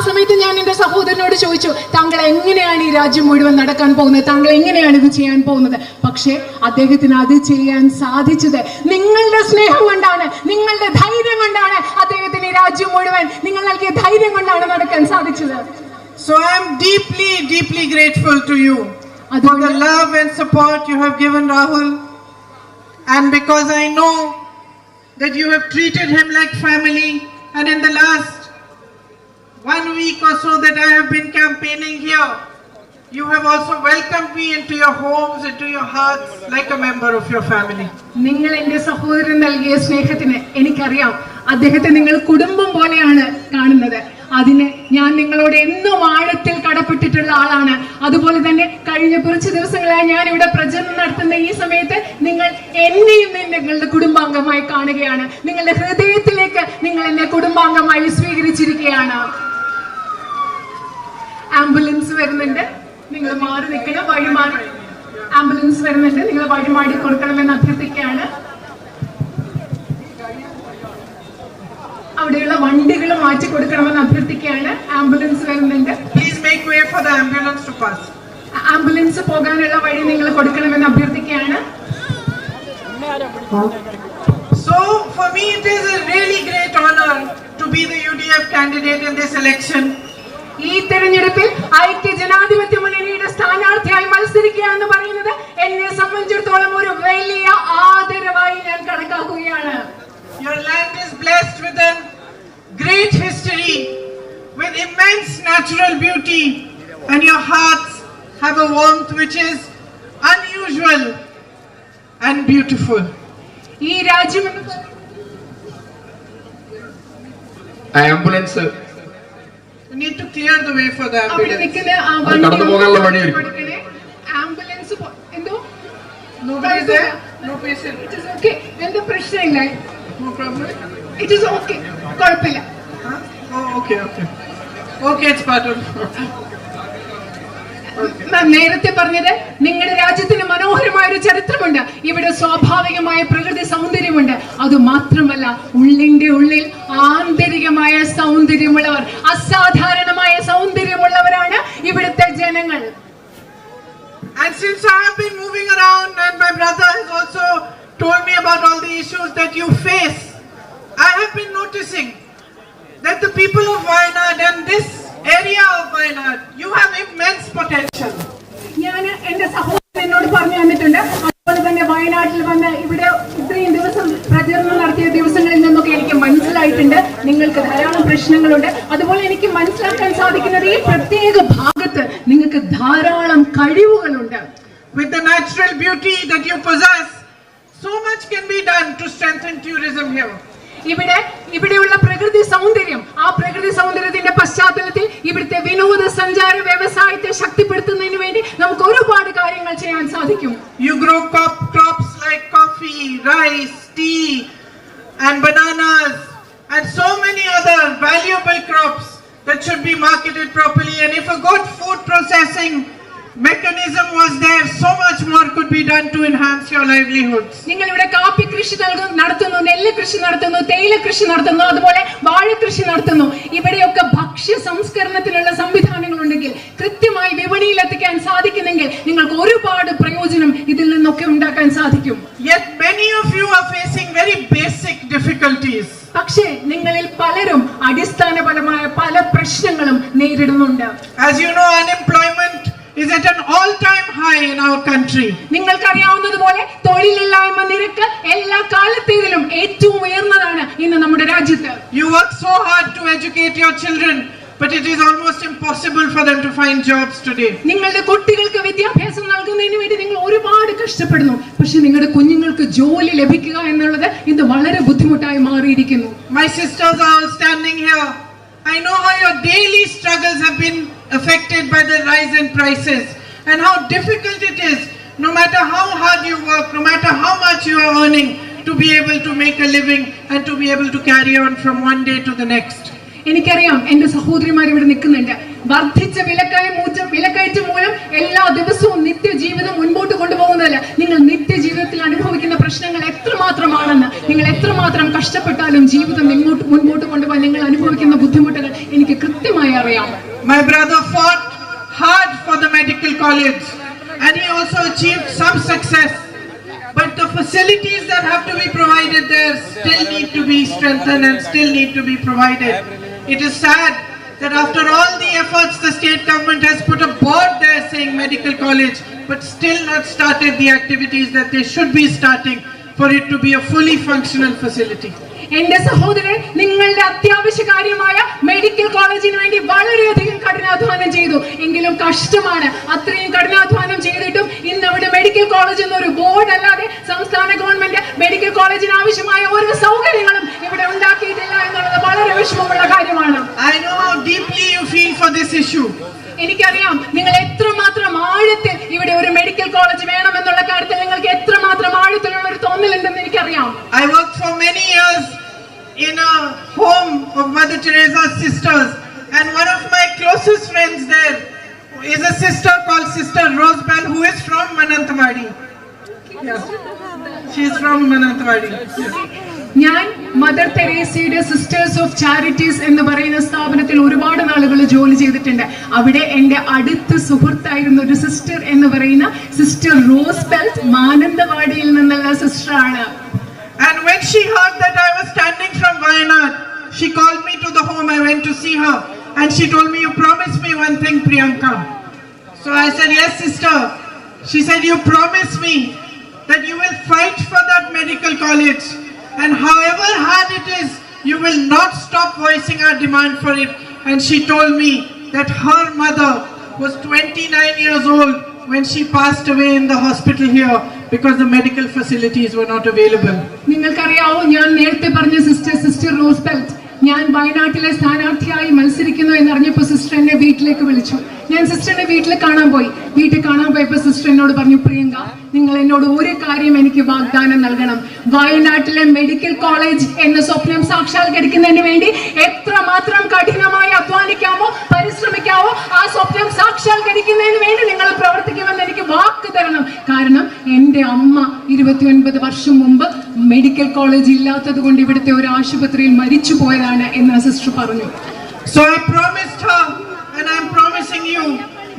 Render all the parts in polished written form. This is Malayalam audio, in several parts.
സമയത്ത് ഞാൻ എന്റെ സഹോദരനോട് ചോദിച്ചു, താങ്കൾ എങ്ങനെയാണ് ഈ രാജ്യം മുഴുവൻ നടക്കാൻ പോകുന്നത്, താങ്കൾ എങ്ങനെയാണ് ഇത് ചെയ്യാൻ പോകുന്നത്? പക്ഷേ അദ്ദേഹത്തിന് അത് ചെയ്യാൻ സാധിച്ചത് നിങ്ങളുടെ സ്നേഹം കൊണ്ടാണ്, നിങ്ങളുടെ ധൈര്യം കൊണ്ടാണ്. അദ്ദേഹത്തിന് ഈ രാജ്യം മുഴുവൻ നിങ്ങൾ നൽകിയ ധൈര്യം കൊണ്ടാണ് നടക്കാൻ സാധിച്ചത്. So I am deeply, deeply grateful to you for the love and support you have given Rahul, and because I know that you have treated him like family, and in the last 1 week or so that I have been campaigning here, you have also welcomed me into your homes, into your hearts, like a member of your family. നിങ്ങൾ എന്റെ സഹോദരൻ നൽകിയ സ്നേഹത്തിന് എനിക്കറിയാം, അദ്ദേഹത്തെ നിങ്ങൾ കുടുംബം പോലെയാണ് കാണുന്നത്. അതിന് ഞാൻ നിങ്ങളോട് എന്നും ആഴത്തിൽ കടപ്പെട്ടിട്ടുള്ള ആളാണ്. അതുപോലെ തന്നെ കഴിഞ്ഞ കുറച്ച് ദിവസങ്ങളായി ഞാൻ ഇവിടെ പ്രചരണം നടത്തുന്ന ഈ സമയത്ത് നിങ്ങൾ എന്നെയും നിങ്ങളുടെ കുടുംബാംഗമായി കാണുകയാണ്. നിങ്ങളുടെ ഹൃദയത്തിലേക്ക് നിങ്ങൾ എന്നെ കുടുംബാംഗമായി സ്വീകരിച്ചിരിക്കുകയാണ്. ആംബുലൻസ് വരുന്നുണ്ട്, നിങ്ങൾ മാറി നിൽക്കണം, വഴിമാറി. ആംബുലൻസ് വരുന്നുണ്ട്, നിങ്ങൾ വഴിമാടി കൊടുക്കണമെന്ന് അഭ്യർത്ഥിക്കുകയാണ്. അവിടെയുള്ള വണ്ടികൾ മാറ്റി കൊടുക്കണമെന്ന് അഭ്യർത്ഥിക്കുകയാണ്. ആംബുലൻസ് വരുന്നുണ്ട്. Please make way for the ambulance to pass. Ambulance പോകാനുള്ള വഴി നിങ്ങൾ കൊടുക്കണമെന്ന് അഭ്യർത്ഥിക്കുകയാണ്. So for me it is a really great honor to be the UDF candidate in this election. ഈ തെരഞ്ഞെടുപ്പിൽ ഐക്യ ജനാധിപത്യ മുന്നണിയുടെ സ്ഥാനാർത്ഥിയായി മത്സരിക്കുക എന്ന് പറയുന്നത് എന്നെ സംബന്ധിച്ചിടത്തോളം ഒരു വലിയ ആദരവായി ഞാൻ കണക്കാക്കുകയാണ്. Your land is blessed with a great history, with immense natural beauty, and your hearts have a warmth which is unusual and beautiful. ഈ രാജ്യം ambulance You need to clear the way for the ambulance. Ambulance എന്തോ Nobody is there? No patient? It is okay. എന്താ പ്രശ്നമില്ല. No problem? It is okay. കുഴപ്പമില്ല. Oh, okay. Okay, it's part of... നേരത്തെ പറഞ്ഞത് നിങ്ങളുടെ രാജ്യത്തിന് മനോഹരമായ ഒരു ചരിത്രമുണ്ട്. ഇവിടെ സ്വാഭാവികമായ പ്രകൃതി സൗന്ദര്യമുണ്ട്. അത് മാത്രമല്ല, ഉള്ളിന്റെ ഉള്ളിൽ ആന്തരികമായ സൗന്ദര്യമുള്ളവർ, അസാധാരണമായ സൗന്ദര്യമുള്ളവരാണ് ഇവിടുത്തെ ജനങ്ങൾ. And since I have been moving around and my brother has also told me about all the issues that you face, I have been noticing that the people of Wayanad and this area of Wayanad, you have immense potential. ഞാൻ എന്റെ സഹോദരനോട് പറഞ്ഞു തന്നിട്ടുണ്ട്. അതുപോലെ തന്നെ വയനാട്ടിൽ വന്ന് ഇവിടെ ഇത്രയും ദിവസം പ്രചരണം നടത്തിയ ദിവസങ്ങളിൽ നിന്നൊക്കെ എനിക്ക് മനസ്സിലായിട്ടുണ്ട് നിങ്ങൾക്ക് ധാരാളം പ്രശ്നങ്ങളുണ്ട്. അതുപോലെ എനിക്ക് മനസ്സിലാക്കാൻ സാധിക്കുന്നത് ഈ പ്രത്യേക ഭാഗത്ത് നിങ്ങൾക്ക് ധാരാളം കഴിവുകളുണ്ട്. With the natural beauty that you possess, so much can be done to strengthen tourism here. ഇവിടെയുള്ള പ്രകൃതി സൗന്ദര്യം, ആ പ്രകൃതി സൗന്ദര്യത്തിന്റെ പശ്ചാത്തലത്തിൽ ഇവിടുത്തെ വിനോദസഞ്ചാര വ്യവസായത്തെ ശക്തിപ്പെടുത്തുന്നതിന് വേണ്ടി നമുക്ക് ഒരുപാട് കാര്യങ്ങൾ ചെയ്യാൻ സാധിക്കും. You grow crops like coffee, rice, tea and bananas and so many other valuable crops that should be marketed properly, and if a good food processing mechanism was there, so much more could be done to enhance your livelihoods. നിങ്ങൾ ഇവിടെ കാപ്പി കൃഷി നടത്തുന്നു, നെല്ല് കൃഷി നടത്തുന്നു, തേയില കൃഷി നടത്തുന്നു, അതുപോലെ വാഴ കൃഷി നടത്തുന്നു. ഇവിടെയൊക്കെ ഭക്ഷ്യ സംസ്കരണത്തിനുള്ള സംവിധാനങ്ങൾ ഉണ്ടെങ്കിൽ, കൃത്യമായി വിപണിയിൽ എത്തിക്കാൻ സാധിക്കുന്നെങ്കിൽ നിങ്ങൾക്ക് ഒരുപാട് പ്രയോജനം ഇതിൽ നിന്നൊക്കെ ഉണ്ടാക്കാൻ സാധിക്കും. Yet many of you are facing very basic difficulties. പക്ഷേ നിങ്ങളിൽ പലരും അടിസ്ഥാനപരമായ പല പ്രശ്നങ്ങളും നേരിടുന്നുണ്ട്. As you know, unemployment is at an all-time high in our country. നിങ്ങൾക്കറിയാവുന്നതുപോലെ തൊഴിലില്ലായ്മ നിരക്ക് എല്ലാ കാലത്തേതിലും ഏറ്റവും ഉയർന്നതാണ് ഇന്ന് നമ്മുടെ രാജ്യത്ത്. You work so hard to educate your children, but it is almost impossible for them to find jobs today. നിങ്ങളുടെ കുട്ടികൾക്ക് വിദ്യാഭ്യാസം നൽകുന്നതിന് വേണ്ടി നിങ്ങൾ ഒരുപാട് കഷ്ടപ്പെടുന്നു. പക്ഷേ നിങ്ങളുടെ കുഞ്ഞുങ്ങൾക്ക് ജോലി ലഭിക്കുക എന്നുള്ളത് ഇന്ന് വളരെ ബുദ്ധിമുട്ടായി മാറിയിരിക്കുന്നു. My sisters are all standing here. I know how your daily struggles have been affected by the rise in prices and how difficult it is, no matter how hard you work, no matter how much you are earning, to be able to make a living and to be able to carry on from one day to the next. എനിക്കറിയാം എന്റെ സഹോദരിമാർ ഇവിടെ നിൽക്കുന്നുണ്ട്. വർദ്ധിച്ച വിലക്കയറ്റം മൂലം എല്ലാ ദിവസവും നിത്യജീവിതം മുൻപോട്ട് കൊണ്ടുപോകുന്നതല്ല, നിങ്ങൾ നിത്യജീവിതത്തിൽ അനുഭവിക്കുന്ന പ്രശ്നങ്ങൾ എത്രമാത്രമാണെന്ന്, നിങ്ങൾ എത്രമാത്രം കഷ്ടപ്പെട്ടാലും ജീവിതം മുൻപോട്ട് കൊണ്ടുപോകാൻ നിങ്ങൾ അനുഭവിക്കുന്ന ബുദ്ധിമുട്ടുകൾ എനിക്ക് കൃത്യമായി വ്യക്തമായി അറിയാം. My brother fought hard for the medical college and he also achieved some success. But the facilities that have to be provided there still need to be strengthened and still need to be provided. It is sad that after all the efforts the state government has put a board there saying medical college, but still not started the activities that they should be starting for it to be a fully functional facility. എന്റെ സഹോദരൻ, നിങ്ങളുടെ അത്യാവശ്യ കാര്യമായ മെഡിക്കൽ കോളേജിന് വേണ്ടി വളരെയധികം കഠിനാധ്വാനം ചെയ്തു. എങ്കിലും കഷ്ടമാണ്, അത്രയും കഠിനാധ്വാനം ചെയ്തിട്ടും ഇന്ന് അവിടെ മെഡിക്കൽ കോളേജ് എന്നൊരു ബോർഡ് അല്ലാതെ സംസ്ഥാന ഗവൺമെന്റ് മെഡിക്കൽ കോളേജിന് ആവശ്യമായ ഒരു സൗകര്യങ്ങളും ഇവിടെ ഉണ്ടാക്കിയിട്ടില്ല എന്നുള്ളത് വളരെ വിഷമമുള്ള കാര്യമാണ്. I know how deeply you feel for this issue. എനിക്കറിയാം നിങ്ങൾ എത്രമാത്രം ആഴത്തിൽ ഇവിടെ ഒരു മെഡിക്കൽ കോളേജ് വേണമെന്നുള്ള കാര്യത്തിൽ നിങ്ങൾക്ക് എത്രമാത്രം ആഴത്തിലുള്ള ഒരു തോന്നലുണ്ടെന്ന് എനിക്കറിയാം. I worked for many years in a home of Mother Teresa's sisters, and one of my closest friends there is a sister called Sister Rosebell, who is from Mananthavady. Yes, she is from Mananthavady. Yes. ഞാൻ മദർ തെരേസയുടെ സിസ്റ്റേഴ്സ് ഓഫ് ചാരിറ്റീസ് എന്ന് പറയുന്ന സ്ഥാപനത്തിൽ ഒരുപാട് നാളുകൾ ജോലി ചെയ്തിട്ടുണ്ട്. അവിടെ എന്റെ അടുത്ത സുഹൃത്തായിരുന്ന ഒരു സിസ്റ്റർ എന്ന് പറയുന്ന സിസ്റ്റർ റോസ്ബെൽ മാനന്തവാടിയിൽ നിന്നുള്ള സിസ്റ്ററാണ്. And when she heard that I was standing from Wayanad, she called me to the home. I went to see her and she told me, "You promised me one thing, Priyanka." So I said, "Yes, sister." She said, "You promised me that you will fight for that medical college, and however hard it is, you will not stop voicing our demand for it." And she told me that her mother was 29 years old when she passed away in the hospital here because the medical facilities were not available. നിങ്ങൾക്കറിയാവോ, ഞാൻ നേരത്തെ പറഞ്ഞ സിസ്റ്റർ റോസ്ബെൽ, ഞാൻ വയനാട്ടിലെ സ്ഥാനാർത്ഥിയായി മത്സരിക്കുന്നു എന്നറിഞ്ഞപ്പോൾ സിസ്റ്റർ എന്നെ വീട്ടിലേക്ക് വിളിച്ചു. ഞാൻ സിസ്റ്ററിന്റെ വീട്ടിൽ കാണാൻ പോയപ്പോൾ സിസ്റ്റർ എന്നോട് പറഞ്ഞു, "പ്രിയങ്ക, നിങ്ങൾ എന്നോട് ഒരു കാര്യം എനിക്ക് വാഗ്ദാനം നൽകണം. വയനാട്ടിലെ മെഡിക്കൽ കോളേജ് എന്ന സ്വപ്നം സാക്ഷാത്കരിക്കുന്നതിന് വേണ്ടി എത്രമാത്രം കഠിനമായി അധ്വാനിക്കാമോ, പരിശ്രമിക്കാമോ, ആ സ്വപ്നം സാക്ഷാത്കരിക്കുന്നതിന് വേണ്ടി നിങ്ങൾ പ്രവർത്തിക്കുമെന്ന് എനിക്ക് വാക്ക് തരണം. കാരണം എന്റെ അമ്മ 29 വർഷം മുമ്പ് മെഡിക്കൽ കോളേജ് ഇല്ലാത്തത് കൊണ്ട് ഇവിടുത്തെ ഒരു ആശുപത്രിയിൽ മരിച്ചു പോയതാണ്" എന്ന് സിസ്റ്റർ പറഞ്ഞു. So I promised her, and I'm promising you,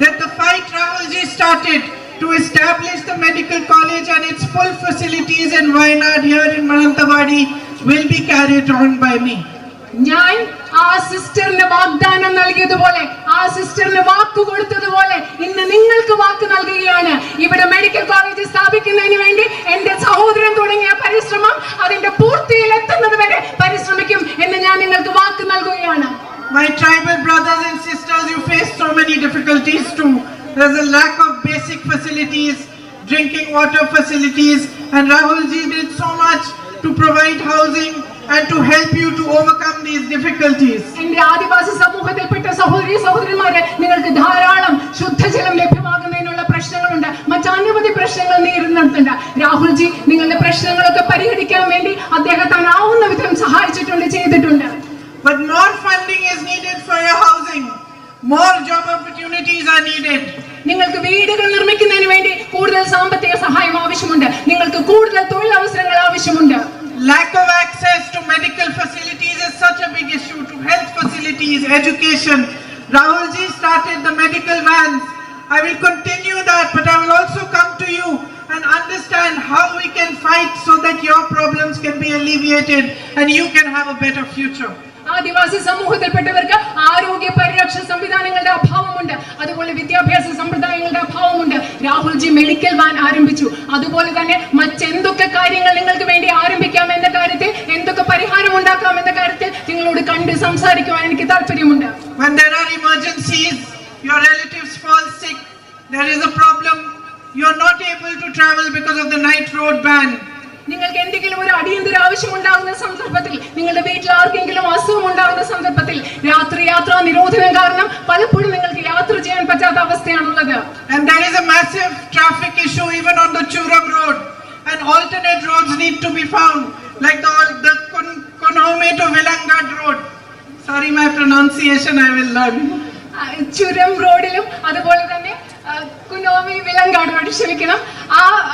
that the fight Rahulji started to establish the medical college and its full facilities in Wayanad here in Mananthavady will be carried on by me. ഞാൻ ആ സിസ്റ്ററിന് വാഗ്ദാനം നൽകിയതുപോലെ, ആ സിസ്റ്ററിന് വാക്ക് കൊടുത്തതുപോലെ ഇന്ന് നിങ്ങൾക്ക് വാക്ക് നൽകുകയാണ്. ഇവിടെ മെഡിക്കൽ കോളേജ് സ്ഥാപിക്കുന്നതിന് വേണ്ടി എന്റെ സഹോദരൻ തുടങ്ങിയ പരിശ്രമം അതിന്റെ പൂർത്തിയിൽ എത്തുന്നത് വരെ പരിശ്രമിക്കും എന്ന് ഞാൻ നിങ്ങൾക്ക് വാക്ക് നൽകുകയാണ്. My tribal brothers and sisters, you face so many difficulties too. There's a lack of basic facilities, drinking water facilities, and Rahulji did so much to provide housing and to help you to overcome these difficulties. എന്റെ ആദിവാസി സമൂഹത്തിൽപ്പെട്ട സഹോദരിമാരെ, നിങ്ങൾക്ക് ധാരാളം ശുദ്ധജലം ലഭ്യമാകുന്നതിനുള്ള പ്രശ്നങ്ങളുണ്ട്, മറ്റനവധി പ്രശ്നങ്ങൾ നേരിടുന്നുണ്ട്. രാഹുൽജി നിങ്ങളുടെ പ്രശ്നങ്ങളൊക്കെ പരിഹരിക്കാൻ വേണ്ടി അദ്ദേഹത്താനാവുന്ന വിധം സഹായിച്ചിട്ടുണ്ട്, ചെയ്തിട്ടുണ്ട്. But more funding is needed for your housing. More job opportunities are needed. നിങ്ങൾക്ക് വീടുകൾ നിർമ്മിക്കുന്നതിന് വേണ്ടി കൂടുതൽ സാമ്പത്തിക സഹായം ആവശ്യമുണ്ട്. നിങ്ങൾക്ക് കൂടുതൽ തൊഴിലവസരങ്ങൾ ആവശ്യമുണ്ട്. Lack of access to medical facilities is such a big issue, to health facilities, education. Rahulji started the medical vans. I will continue that, but I will also come to you and understand how we can fight so that your problems can be alleviated and you can have a better future. ആദിവാസി സമൂഹത്തിൽപ്പെട്ടവർക്ക് ആരോഗ്യ പരിരക്ഷ സംവിധാനങ്ങളുടെ അഭാവമുണ്ട്, അതുപോലെ വിദ്യാഭ്യാസ സമ്പ്രദായങ്ങളുടെ അഭാവമുണ്ട്. രാഹുൽജി മെഡിക്കൽ വാൻ ആരംഭിച്ചു. അതുപോലെ തന്നെ മറ്റെന്തൊക്കെ കാര്യങ്ങൾ നിങ്ങൾക്ക് വേണ്ടി ആരംഭിക്കാം എന്ന കാര്യത്തിൽ, എന്തൊക്കെ പരിഹാരം ഉണ്ടാക്കാം എന്ന കാര്യത്തിൽ നിങ്ങളോട് കണ്ട് സംസാരിക്കുവാൻ എനിക്ക് താല്പര്യമുണ്ട്. When there are emergencies, your relatives fall sick, there is a problem, you are not able to travel because of the night road ban. നിങ്ങൾക്ക് എന്തെങ്കിലും ഒരു അടിയന്തര ആവശ്യം ഉണ്ടാകുന്ന സന്ദർഭത്തിൽ, നിങ്ങളുടെ വീട്ടിൽ ആർക്കെങ്കിലും അസുഖം ഉണ്ടാകുന്ന സന്ദർഭത്തിൽ രാത്രി യാത്രാ നിരോധനം കാരണം പലപ്പോഴും നിങ്ങൾക്ക് യാത്ര ചെയ്യാൻ പറ്റാത്ത അവസ്ഥയാണുള്ളത്. And there is a massive traffic issue even on the Churam road, and alternate roads need to be found, like the Konhome to Vilangad road. Sorry, my pronunciation I will learn. ചുരം റോഡിലും അതുപോലെ തന്നെ കുനോമി വിലങ്കാട് റോഡ്, ക്ഷമിക്കണം,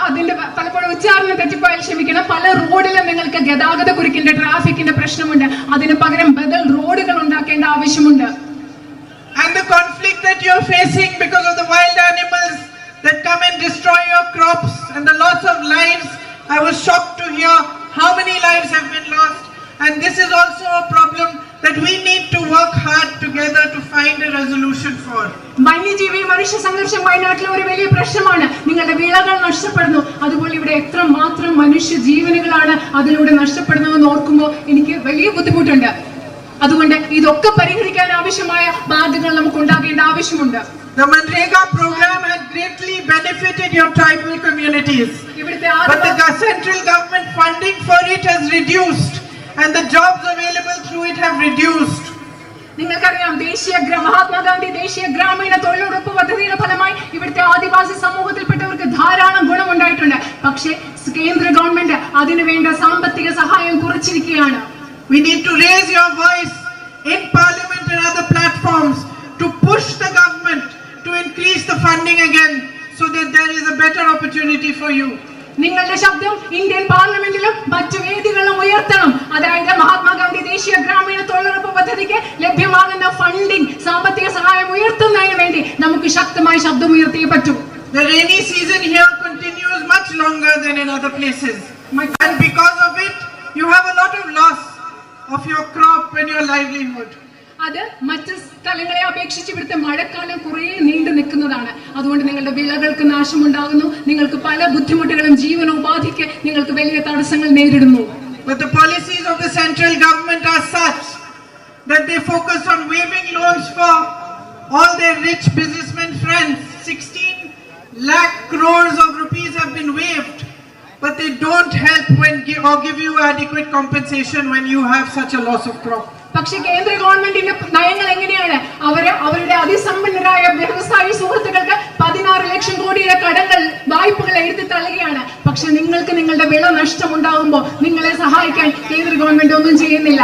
അതിന്റെ പലപ്പോഴും ഉച്ചാരണം തെറ്റിപ്പോയാൽ ക്ഷമിക്കണം. പല റോഡിലും നിങ്ങൾക്ക് ഗതാഗത കുരുക്കിന്റെ ട്രാഫിക്കിന്റെ പ്രശ്നമുണ്ട്. അതിന് പകരം ബദൽ റോഡുകൾ ഉണ്ടാക്കേണ്ട ആവശ്യമുണ്ട്. you're facing because of the wild animals that come and destroy your crops and the loss of lives. I was shocked to hear how many lives have been lost, and this is also a problem that we need to work hard together to find a resolution for. വന്യജീവി മനുഷ്യ സംഘർഷം വയനാട്ടിലെ ഒരു വലിയ പ്രശ്നമാണ്. നിങ്ങളുടെ വിളകൾ നഷ്ടപ്പെടുന്നു. അതുപോലെ ഇവിടെ എത്രമാത്രം മനുഷ്യ ജീവനുകളാണ് അതിലൂടെ നഷ്ടപ്പെടുന്നതെന്ന് ഓർക്കുമ്പോൾ എനിക്ക് വലിയ ബുദ്ധിമുട്ടുണ്ട്. അതുകൊണ്ട് ഇതൊക്കെ പരിഹരിക്കാൻ ആവശ്യമായ ബാധ്യതകൾ നമുക്ക് ഉണ്ടാകേണ്ട ആവശ്യമുണ്ട്. The MNREGA program has greatly benefited your tribal communities, but the central government funding for it has reduced and the jobs available through it have reduced. നിങ്ങൾക്കറിയാം, മഹാത്മാഗാന്ധി ദേശീയ ഗ്രാമീണ തൊഴിലുറപ്പ് പദ്ധതിയുടെ ഫലമായി ഇവിടുത്തെ ആദിവാസി സമൂഹത്തിൽപ്പെട്ടവർക്ക് ധാരാളം ഗുണമുണ്ടായിട്ടുണ്ട്. പക്ഷേ കേന്ദ്ര ഗവൺമെന്റ് അതിനുവേണ്ട സാമ്പത്തിക സഹായം കുറച്ചിരിക്കുകയാണ്. We need to raise your voice in parliament and other platforms to push the government to increase the funding again so that there is a better opportunity for you. നിങ്ങളുടെ ശബ്ദം ഇന്ത്യൻ പാർലമെന്റിലും മറ്റു വേദികളിലും ഉയർത്തണം. അതായത് മഹാത്മാഗാന്ധി ദേശീയ ഗ്രാമീണ തൊഴിലുറപ്പ് പദ്ധതിക്ക് ലഭ്യമാകുന്ന ഫണ്ടിംഗ്, സാമ്പത്തിക സഹായം ഉയർത്തുന്നതിന് വേണ്ടി നമുക്ക് ശക്തമായി ശബ്ദം ഉയർത്തിയേ പറ്റൂ. The rainy season here continues much longer than in other places, and because of it you have a lot of loss of your crop and your livelihood. അത് മറ്റ് സ്ഥലങ്ങളെ അപേക്ഷിച്ച് ഇവിടുത്തെ മഴക്കാലം കുറേ നീണ്ടു നിൽക്കുന്നതാണ്. അതുകൊണ്ട് നിങ്ങളുടെ വിളകൾക്ക് നാശമുണ്ടാകുന്നു. നിങ്ങൾക്ക് പല ബുദ്ധിമുട്ടുകളും ജീവനോപാധിക്ക് നിങ്ങൾക്ക് വലിയ തടസ്സങ്ങൾ നേരിടുന്നു. But the policies of the central government are such that they focus on waiving loans for all their rich businessmen friends. 16 lakh crores of rupees have been waived, but they don't help or give you adequate compensation when you have such a loss of crop. പക്ഷേ കേന്ദ്ര ഗവൺമെന്റിന്റെ നയങ്ങൾ എങ്ങനെയാണ്? അവരുടെ അതിസമ്പന്നരായ വ്യവസായ സുഹൃത്തുക്കൾക്ക് 16 ലക്ഷം കോടിയുടെ കടങ്ങൾ, വായ്പകൾ എഴുതി തള്ളുകയാണ്. പക്ഷെ നിങ്ങൾക്ക് നിങ്ങളുടെ വിള നഷ്ടം ഉണ്ടാകുമ്പോൾ നിങ്ങളെ സഹായിക്കാൻ കേന്ദ്ര ഗവൺമെന്റ് ഒന്നും ചെയ്യുന്നില്ല.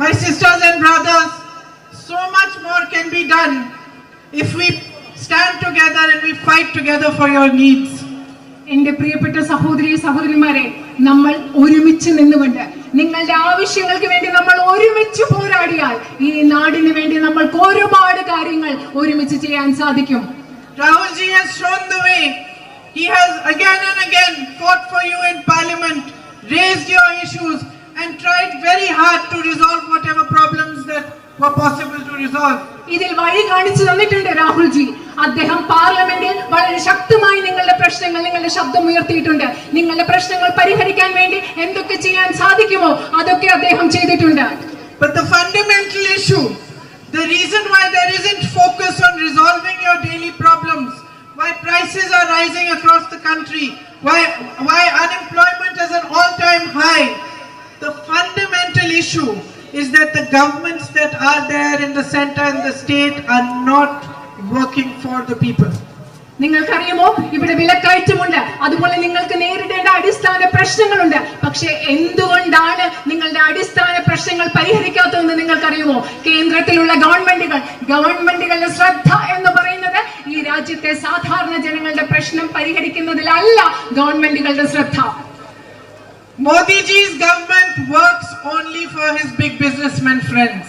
My sisters and brothers, so much more can be done if we stand together and we fight together for your needs. എന്റെ പ്രിയപ്പെട്ട സഹോദരിമാരെ, നമ്മൾ ഒരുമിച്ച് നിന്നുകൊണ്ട് നിങ്ങളുടെ ആവശ്യങ്ങൾക്ക് വേണ്ടി നമ്മൾ ഒരുമിച്ച് പോരാടിയാൽ ഈ നാടിന് വേണ്ടി നമ്മൾക്ക് ഒരുപാട് കാര്യങ്ങൾ ഒരുമിച്ച് ചെയ്യാൻ സാധിക്കും. Rahul ji has shown the way. He has again and again fought for you in parliament, raised your issues and tried very hard to resolve whatever problems that were possible to resolve. ഇതിൽ വഴി കാണിച്ചു തന്നിട്ടുണ്ട് രാഹുൽ ജി. അദ്ദേഹം പാർലമെന്റിൽ വളരെ ശക്തമായി നിങ്ങളുടെ പ്രശ്നങ്ങൾ, നിങ്ങളുടെ ശബ്ദം ഉയർത്തിയിട്ടുണ്ട്. നിങ്ങളുടെ പ്രശ്നങ്ങൾ പരിഹരിക്കാൻ വേണ്ടി എന്തൊക്കെ ചെയ്യാൻ സാധിക്കുമോ അതൊക്കെ അദ്ദേഹം ചെയ്തിട്ടുണ്ട്. But the fundamental issue, the reason why there isn't focus on resolving your daily problems, why prices are rising across the country, why unemployment is an all-time high, the fundamental issue is that the governments that are there in the center and the state are not working for the people. നിങ്ങൾക്കറിയുമോ, ഇവിടെ വിലക്കയറ്റമുണ്ട്, അതുപോലെ നിങ്ങൾക്ക് നേരിടേണ്ട അടിസ്ഥാന പ്രശ്നങ്ങളുണ്ട്. പക്ഷെ എന്തുകൊണ്ടാണ് നിങ്ങളുടെ അടിസ്ഥാന പ്രശ്നങ്ങൾ പരിഹരിക്കാത്തതെന്ന് നിങ്ങൾക്കറിയുമോ? കേന്ദ്രത്തിലുള്ള ഗവൺമെന്റുകളുടെ ശ്രദ്ധ എന്ന് പറയുന്നത് ഈ രാജ്യത്തെ സാധാരണ ജനങ്ങളുടെ പ്രശ്നം പരിഹരിക്കുന്നതിലല്ല ഗവൺമെന്റുകളുടെ ശ്രദ്ധ. Modi ji's government works only for his big businessmen friends.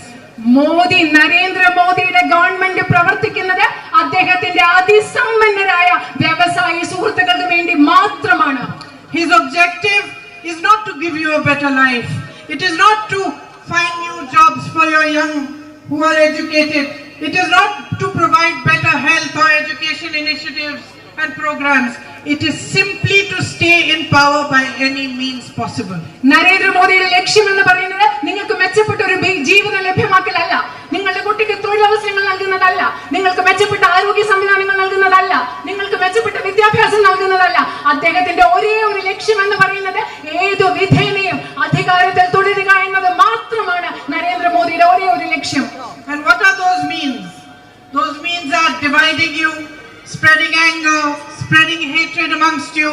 നരേന്ദ്രമോദിയുടെ ഗവൺമെന്റ് പ്രവർത്തിക്കുന്നത് അദ്ദേഹത്തിന്റെ അതിസമ്പന്നരായ വ്യവസായ സുഹൃത്തുക്കൾക്ക് വേണ്ടി മാത്രമാണ്. His objective is not to give you a better life. It is not to find new jobs for your young who are educated. It is not to provide better health or education initiatives and programs. It is simply to stay in power by any means possible. നരേന്ദ്രമോദിയുടെ ലക്ഷ്യം എന്ന് പറയുന്നത് നിങ്ങൾക്ക് മെച്ചപ്പെട്ട ഒരു ജീവിതം ലഭ്യമാക്കലല്ല, നിങ്ങളുടെ കുട്ടിക്ക് തൊഴിലവസരങ്ങൾ നൽകുന്നതല്ല, നിങ്ങൾക്ക് മെച്ചപ്പെട്ട ആരോഗ്യ സംവിധാനങ്ങൾ നൽകുന്നതല്ല, നിങ്ങൾക്ക് മെച്ചപ്പെട്ട വിദ്യാഭ്യാസം നൽകുന്നതല്ല. അദ്ദേഹത്തിന്റെ ഒരേ ഒരു ലക്ഷ്യം എന്ന് പറയുന്നത് ഏതു വിധേനയും അധികാരത്തിൽ തുടരുക എന്നത് മാത്രമാണ് നരേന്ദ്രമോദിയുടെ ഒരേ ഒരു ലക്ഷ്യം. And what are those means? Those means are dividing you, spreading anger, spreading hatred amongst you.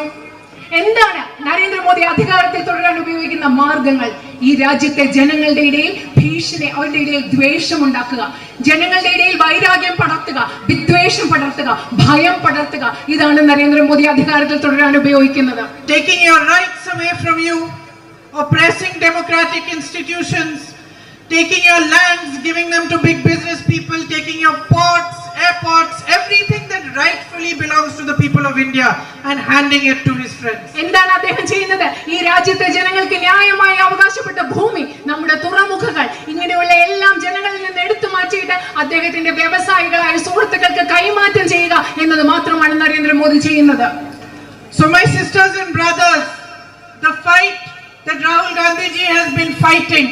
എന്താണ് നരേന്ദ്രമോദി അധികാരത്തിൽ തുടരാൻ ഉപയോഗിക്കുന്ന മാർഗങ്ങൾ? ഈ രാജ്യത്തെ ജനങ്ങളുടെ ഇടയിൽ ഭീഷണി, അവരുടെ ഇടയിൽ ദ്വേഷം ഉണ്ടാക്കുക, ജനങ്ങളുടെ ഇടയിൽ വൈരാഗ്യം പടർത്തുക, വിദ്വേഷം പടർത്തുക, ഭയം പടർത്തുക. ഇതാണ് നരേന്ദ്രമോദി അധികാരത്തിൽ തുടരാൻ ഉപയോഗിക്കുന്നത്. Taking your rights away from you, oppressing democratic institutions, taking your lands, giving them to big business people, taking your ports, airports rightfully belongs to the people of India and handing it to his friends. എന്താണ് അദ്ദേഹം ചെയ്യുന്നത്? ഈ രാജ്യത്തെ ജനങ്ങൾക്ക് ന്യായമായി അവകാശപ്പെട്ട ഭൂമി, നമ്മുടെ തുറമുഖങ്ങൾ, ഇങ്ങനെയുള്ള എല്ലാം ജനങ്ങളിൽ നിന്ന് എടുത്തു മാറ്റിയിട്ട് അദ്ദേഹത്തിന്റെ വ്യവസായികളായ സുഹൃത്തുക്കൾക്ക് കൈമാറ്റം ചെയ്യുക എന്നത് മാത്രമാണ് നരേന്ദ്രമോദി ചെയ്യുന്നത്. So my sisters and brothers, the fight that Rahul Gandhi ji has been fighting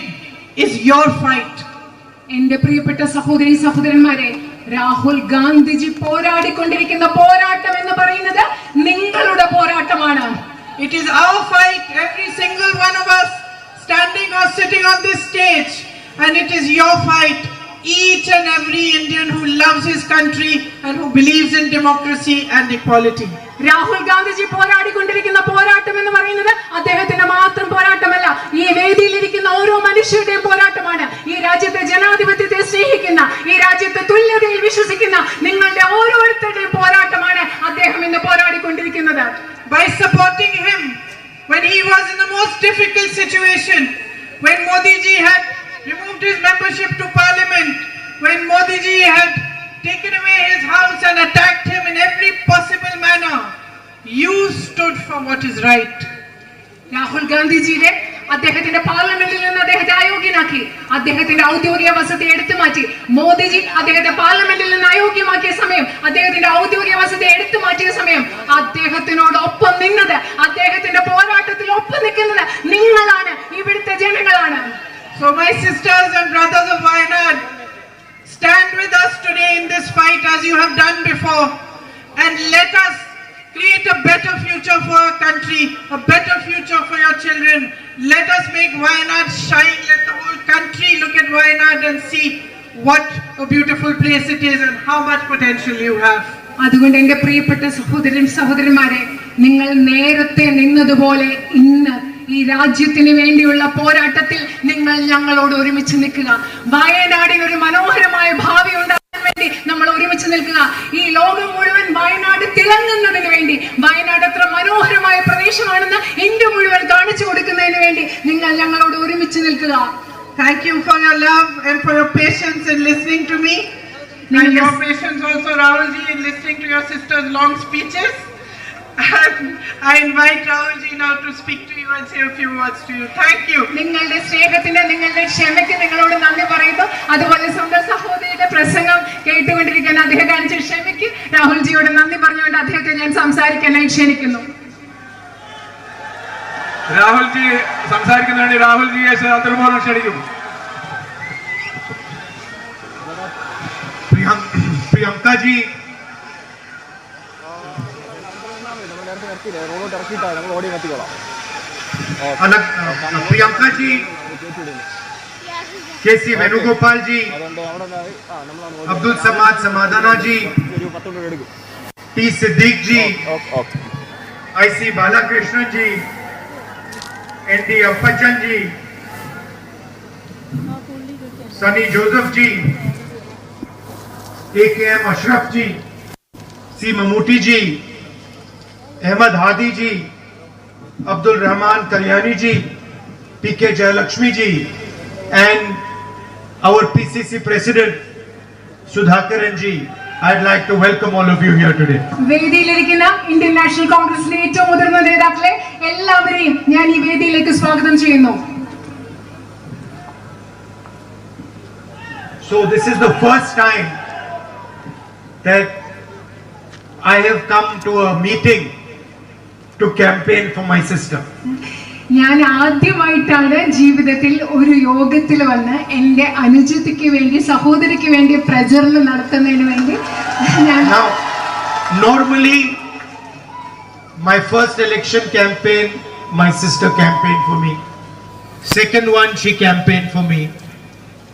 is your fight. എന്റെ പ്രിയപ്പെട്ട സഹോദരി സഹോദരന്മാരെ, രാഹുൽ ഗാന്ധിജി പോരാടിക്കൊണ്ടിരിക്കുന്ന പോരാട്ടം എന്ന് പറയുന്നത് നിങ്ങളുടെ പോരാട്ടമാണ്. It is our fight, every single one of us standing or sitting on this stage, and it is your fight, each and every Indian who loves his country and who believes in democracy and equality. Rahul Gandhiji പോരാടിക്കൊണ്ടിരിക്കുന്ന പോരാട്ടം എന്ന് പറയുന്നത് അദ്ദേഹത്തിന്റെ മാത്രം പോരാട്ടമല്ല, ഈ വേദിയിലിരിക്കുന്ന ഓരോ മനുഷ്യരുടെയും പോരാട്ടമാണ്. ഈ രാജ്യത്തെ ജനാധിപത്യത്തെ സ്നേഹിക്കുന്ന, ഈ രാജ്യത്തെ തുല്യതയിൽ വിശ്വസിക്കുന്ന നിങ്ങളുടെ ഓരോരുത്തരുടെയും പോരാട്ടമാണ് അദ്ദേഹം ഇന്ന് പോരാടിക്കൊണ്ടിരിക്കുന്നത്. By supporting him when he was in the most difficult situation, when Modi ji had removed his membership to parliament, when Modi ji had taken away his house and attacked him in every possible manner, you stood for what is right. Rahul ഗാന്ധിജിയുടെ അദ്ദേഹത്തിന്റെ പാർലമെന്റിൽ നിന്ന് അദ്ദേഹത്തെ അയോഗ്യനാക്കി, അദ്ദേഹത്തിന്റെ ഔദ്യോഗിക വസതി എടുത്തു മാറ്റി. മോദിജി അദ്ദേഹത്തെ പാർലമെന്റിൽ നിന്ന് അയോഗ്യമാക്കിയ സമയം, അദ്ദേഹത്തിന്റെ ഔദ്യോഗിക വസതി എടുത്തു മാറ്റിയ സമയം, അദ്ദേഹത്തിനോടൊപ്പം നിന്നത്, അദ്ദേഹത്തിന്റെ പോരാട്ടത്തിൽ ഒപ്പം നിൽക്കുന്നത് നിങ്ങളാണ്, ഇവിടുത്തെ ജനങ്ങളാണ്. So my sisters and brothers of Wayanad, stand with us today in this fight as you have done before, and let us create a better future for our country, a better future for your children. Let us make Wayanad shine. Let the whole country look at Wayanad and see what a beautiful place it is and how much potential you have. അതുകൊണ്ട് എന്റെ പ്രിയപ്പെട്ട സഹോദരന്മാരെ, നിങ്ങൾ നേരത്തെ നിന്നതുപോലെ ഇന്ന് ഈ രാജ്യത്തിന് വേണ്ടിയുള്ള പോരാട്ടത്തിൽ നിങ്ങൾ ഞങ്ങളോട് ഒരുമിച്ച് നിൽക്കുക. വയനാടിന് ഒരു മനോഹരമായ ഭാവി ഉണ്ടാകാൻ വേണ്ടി നമ്മൾ ഒരുമിച്ച് നിൽക്കുക. ഈ ലോകം മുഴുവൻ വയനാട് തിളങ്ങുന്നതിന് വേണ്ടി, വയനാട് എത്ര മനോഹരമായ പ്രദേശമാണെന്ന് ഇന്ത്യ മുഴുവൻ കാണിച്ചു കൊടുക്കുന്നതിന് വേണ്ടി നിങ്ങൾ ഞങ്ങളോട് ഒരുമിച്ച് നിൽക്കുക. Thank you for your love and for your patience in listening to me, and your patience also, Rahul ji, in listening to your sister's long speeches. And I invite Rahul ji now to speak to you and say a few words to you. Thank you. നിങ്ങളുടെ സ്നേഹത്തിന്, നിങ്ങളുടെ ക്ഷമയ്ക്ക് നിങ്ങളോട് നന്ദി പറയുന്നു. അതുപോലെ സ്വന്തം സഹോദരിയുടെ പ്രസംഗം കേട്ടുകൊണ്ടിരിക്കാൻ അദ്ദേഹം കാണിച്ച ക്ഷമയ്ക്ക് രാഹുൽ ജിയോട് നന്ദി പറഞ്ഞുകൊണ്ട് അദ്ദേഹത്തെ ഞാൻ സംസാരിക്കാനായി ക്ഷണിക്കുന്നു. രാഹുൽ ജി സംസാരിക്കുന്നതിന് രാഹുൽ ജിയെ അത്രപോലും ക്ഷണിക്കും. प्रियंका जी, अलग Priyanka ji, KC Venugopal ji, Abdul Samad Samadani ji, T Siddique ji, IC Balakrishnan ji, ND Appachan ji, Sunny Joseph ji, AKM Ashraf ji, C Mammootty ji, Ahmed Hadi ji, Abdul Rahman Kalyani ji, PK Jayalakshmi ji, and our PCC President Sudhakaran ji. I'd like to welcome all of you here today. വേദിയിലിരിക്കുന്ന ഇന്ത്യൻ നാഷണൽ കോൺഗ്രസിലെ ഏറ്റവും മുതിർന്ന നേതാക്കളെ എല്ലാവരെയും ഞാൻ ഈ വേദിയിലേക്ക് സ്വാഗതം ചെയ്യുന്നു. So this is the first time that I have come to a meeting to campaign for my sister. ഞാൻ ആദ്യമായിട്ടാണ് ജീവിതത്തിൽ ഒരു യോഗത്തിൽ വന്ന് എൻ്റെ അനുജത്തിക്ക് വേണ്ടി, സഹോദരിക്ക് വേണ്ടി പ്രചരണം നടത്തുന്നതിന് വേണ്ടി ഞാൻ. Now, normally my first election campaign, my sister campaigned for me. Second one, she campaigned for me.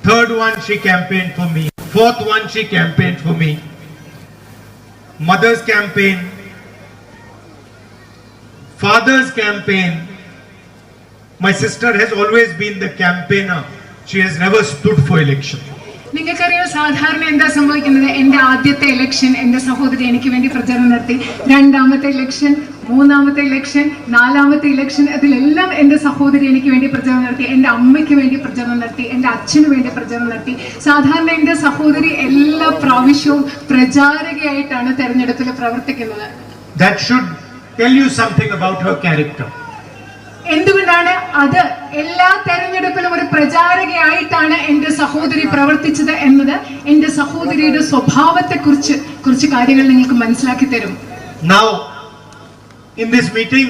Third one, she campaigned for me. Fourth one, she campaigned for me. Mother's campaign, father's campaign. My sister has always been the campaigner. She has never stood for election. നിങ്ങൾക്കറിയാം സാധാരണ എന്താ സംഭവിക്കുന്നത്? എൻ്റെ ആദ്യത്തെ ഇലക്ഷൻ എൻ്റെ സഹോദരി എനിക്ക് വേണ്ടി പ്രചരണം നടത്തി. രണ്ടാമത്തെ ഇലക്ഷൻ, മൂന്നാമത്തെ ഇലക്ഷൻ, നാലാമത്തെ ഇലക്ഷൻ, അതിലെല്ലാം എൻ്റെ സഹോദരി എനിക്ക് വേണ്ടി പ്രചരണം നടത്തി. എൻ്റെ അമ്മയ്ക്ക് വേണ്ടി പ്രചരണം നടത്തി, എൻ്റെ അച്ഛന് വേണ്ടി പ്രചരണം നടത്തി. സാധാരണ എൻ്റെ സഹോദരി എല്ലാ പ്രാവശ്യവും പ്രചാരകയായിട്ടാണ് തെരഞ്ഞെടുപ്പിൽ പ്രവർത്തിക്കുന്നത്. That should tell you something about her character. എന്തുകൊണ്ടാണ് അത്? എല്ലാ തെരഞ്ഞെടുപ്പിലും ഒരു പ്രചാരകയായിട്ടാണ് എൻ്റെ സഹോദരി പ്രവർത്തിച്ചത് എന്നത് എൻ്റെ സഹോദരിയുടെ സ്വഭാവത്തെ കുറിച്ച് കാര്യങ്ങൾ നിങ്ങൾക്ക് മനസ്സിലാക്കി തരും. Now, in this meeting,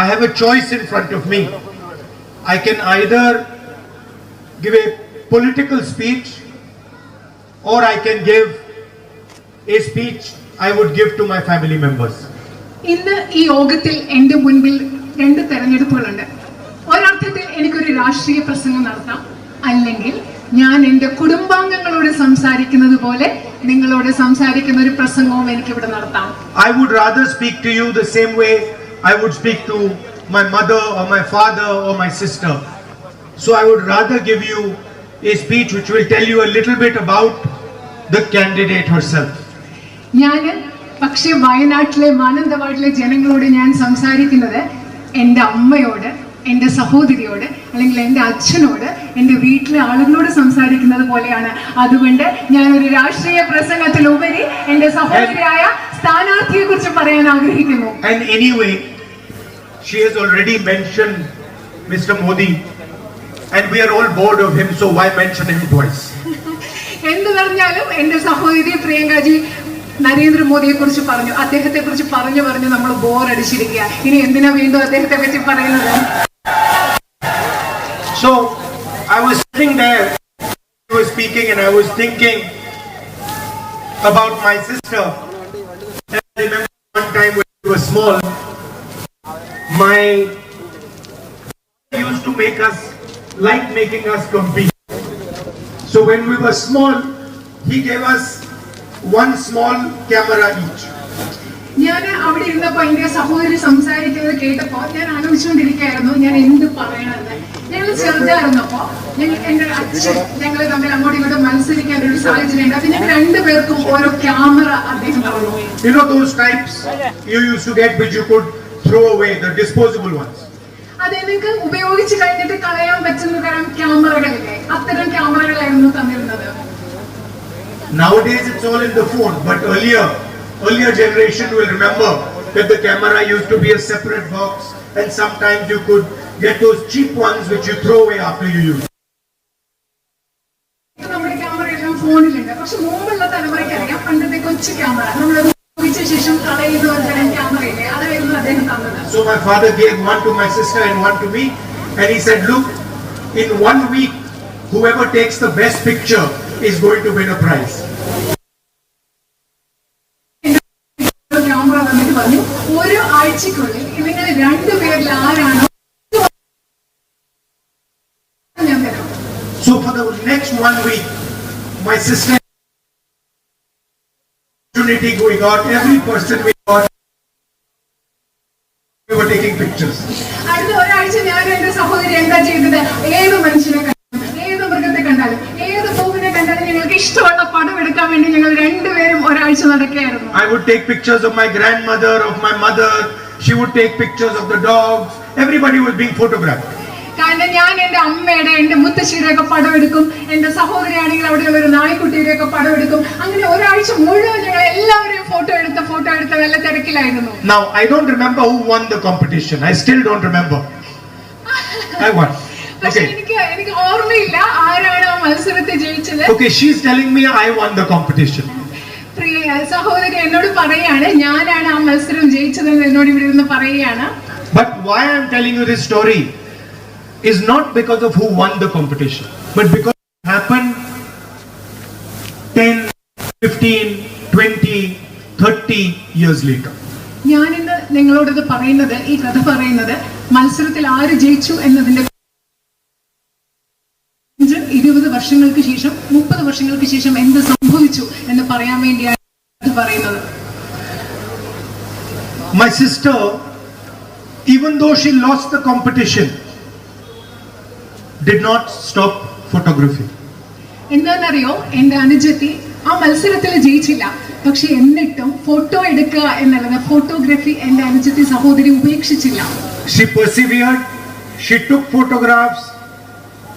I have a choice in front of me. I can either give a political speech or I can give a speech I would give to my family members. ഇന്ന് ഈ യോഗത്തിൽ എൻ്റെ മുൻപിൽ രണ്ട് തെരഞ്ഞെടുപ്പുകളുണ്ട്. ഒരർത്ഥത്തിൽ എനിക്കൊരു രാഷ്ട്രീയ പ്രസംഗം നടത്താം, അല്ലെങ്കിൽ ഞാൻ എൻ്റെ കുടുംബാംഗങ്ങളോട് സംസാരിക്കുന്നത് പോലെ നിങ്ങളോട് സംസാരിക്കുന്ന ഒരു പ്രസംഗവും എനിക്കിവിടെ നടത്താം. I would rather speak to you the same way I would speak to my mother or my father or my sister. So I would rather give you a speech which will tell you a little bit about the candidate herself. ഞാൻ പക്ഷേ വയനാട്ടിലെ മാനന്തവാടിയിലെ ജനങ്ങളോട് ഞാൻ സംസാരിക്കുന്നത് എൻ്റെ അമ്മയോട്, എൻ്റെ സഹോദരിയോട്, അല്ലെങ്കിൽ എൻ്റെ അച്ഛനോട്, എൻ്റെ വീട്ടിലെ ആളുകളോട് സംസാരിക്കുന്നത് പോലെയാണ്. അതുകൊണ്ട് ഞാൻ ഒരു രാഷ്ട്രീയ പ്രസംഗത്തിലുപരി എൻ്റെ സഹോദരിയായ സ്ഥാനാർത്ഥിയെ കുറിച്ച് പറയാൻ ആഗ്രഹിക്കുന്നു. And anyway, she has already mentioned Mr. Modi, and we are all bored of him, so why mention him twice? എന്ത് പറഞ്ഞാലും എൻ്റെ സഹോദരി പ്രിയങ്കാജി നരേന്ദ്രമോദിയെ കുറിച്ച് പറഞ്ഞു, അദ്ദേഹത്തെ കുറിച്ച് പറഞ്ഞു നമ്മൾ ബോറടിച്ചിരിക്കുക. ഇനി എന്തിനാ വീണ്ടും അദ്ദേഹത്തെ പറ്റി പറയുന്നത്? So I was sitting there, I was speaking, and I was thinking about my sister. And I remember one time when we were small, my father used to make us making us compete. So when we were small, he gave us one small camera each. ഞാൻ അവിടെ ഇരുന്നപ്പോ എന്റെ സഹോദരി സംസാരിക്കുന്നത് കേട്ടപ്പോ ഞാൻ ആലോചിച്ചുകൊണ്ടിരിക്കുകയായിരുന്നു ഞാൻ എന്ത് പറയണമെന്ന്. ഞങ്ങൾ ചെറുതായിരുന്നപ്പോ എന്റെ അച്ഛൻ ഞങ്ങൾ തമ്മിൽ അങ്ങോട്ടും ഇങ്ങോട്ടും മത്സരിക്കാൻ ഒരു സാഹചര്യം ഉണ്ട്. അപ്പൊ ഞങ്ങൾ രണ്ടുപേർക്കും ഓരോ ക്യാമറ അദ്ദേഹം തന്നു. You know those types you used to get which you could throw away, the disposable ones. അത് നിങ്ങൾക്ക് ഉപയോഗിച്ച് കഴിഞ്ഞിട്ട് കളയാൻ പറ്റുന്ന തരം ക്യാമറകളില്ലേ, അത്തരം ക്യാമറകളായിരുന്നു തന്നിരുന്നത്. Nowadays it's all in the phone, but earlier generation will remember that the camera used to be a separate box, and sometimes you could get those cheap ones which you throw away after you use. നമ്മുടെ ക്യാമറ എല്ലാം ഫോണിലുണ്ട്. പക്ഷെ മുമ്പുള്ള തലമുറയ്ക്ക് അറിയാം പണ്ടത്തെ കൊച്ചു ക്യാമറ നമ്മൾ ഉപയോഗിച്ച ശേഷം കളയുന്ന ഒരു തരം ക്യാമറയില്ലേ, അതായിരുന്നു അദ്ദേഹം തന്നത്. So my father gave one to my sister and one to me, and he said, look, in 1 week whoever takes the best picture is going to win a prize. Camera വന്നിട്ട് പറഞ്ഞു, ഒരു ആഴ്ചക്കുള്ളിൽ നിങ്ങൾ രണ്ടുപേരിൽ ആരാണോ ഞാൻ തരാം. So for the next 1 week, my sister opportunity going on, every person we got, we were taking pictures. അടുത്ത ഒരാഴ്ച ഞാൻ എന്റെ സഹോദരി എന്താ ചെയ്തത്? ഏത് മനുഷ്യനെ കണ്ടാലും, ഏത് മൃഗത്തെ കണ്ടാലും, ഏത് പൂവിനെ കണ്ടാലും ഞങ്ങൾക്ക് ഇഷ്ടമുള്ള പടം എടുക്കാൻ വേണ്ടി ഞങ്ങൾ രണ്ടുപേരും ഒരാഴ്ച നടക്കുകയായിരുന്നു. I would take pictures of my grandmother, of my mother. She would take pictures of the dogs. Everybody was being photographed. കാരണം ഞാൻ എന്റെ അമ്മയുടെ, എന്റെ മുത്തശ്ശിയുടെ ഒക്കെ പടം എടുക്കും, എന്റെ സഹോദരിയാണെങ്കിൽ അവിടെയുള്ള ഒരു നായ്ക്കുട്ടിയുടെ ഒക്കെ പടം എടുക്കും. അങ്ങനെ ഒരാഴ്ച മുഴുവൻ ഞങ്ങൾ എല്ലാവരെയും ഫോട്ടോ എടുത്ത് നല്ല തിരക്കിലായിരുന്നു. Now I don't remember who won the competition. I still don't remember. I won. പക്ഷെ Okay. എനിക്ക് ഓർമ്മയില്ല ആരാണ് ആ മത്സരത്തെ ജയിച്ചത്. Okay, she's telling me I won the competition. പ്രിയ സഹോദരി എന്നോട് പറയാണ് ഞാനാണ് ആ മത്സരം ജയിച്ചതെന്ന് എന്നോട് ഇവിടെ ഇരുന്ന് പറയുകയാണ്. But why I'm telling you this story is not because of who won the competition, but because it happened 10, 15, 20, 30 years later. ഞാനിന്ന് നിങ്ങളോടത് പറയുന്നത്, ഈ കഥ പറയുന്നത് മത്സരത്തിൽ ആര് ജയിച്ചു എന്നതിന്റെ 20 വർഷങ്ങൾക്ക് ശേഷം 30 വർഷങ്ങൾക്ക് ശേഷം എന്ത് സംഭവിച്ചു എന്ന് പറയാൻ വേണ്ടിയാണ് ഇത് പറയുന്നത്. My sister, even though she lost the competition, did not stop photography. എന്താണെന്നറിയോ, എന്റെ അനുജത്തി ആ മത്സരത്തിൽ ജയിച്ചില്ല. പക്ഷെ എന്നിട്ടും ഫോട്ടോ എടുക്കുക എന്നുള്ളത്, ഫോട്ടോഗ്രാഫി എന്റെ അനുജത്തി സഹോദരി ഉപേക്ഷിച്ചില്ല. She persevered. She took photographs.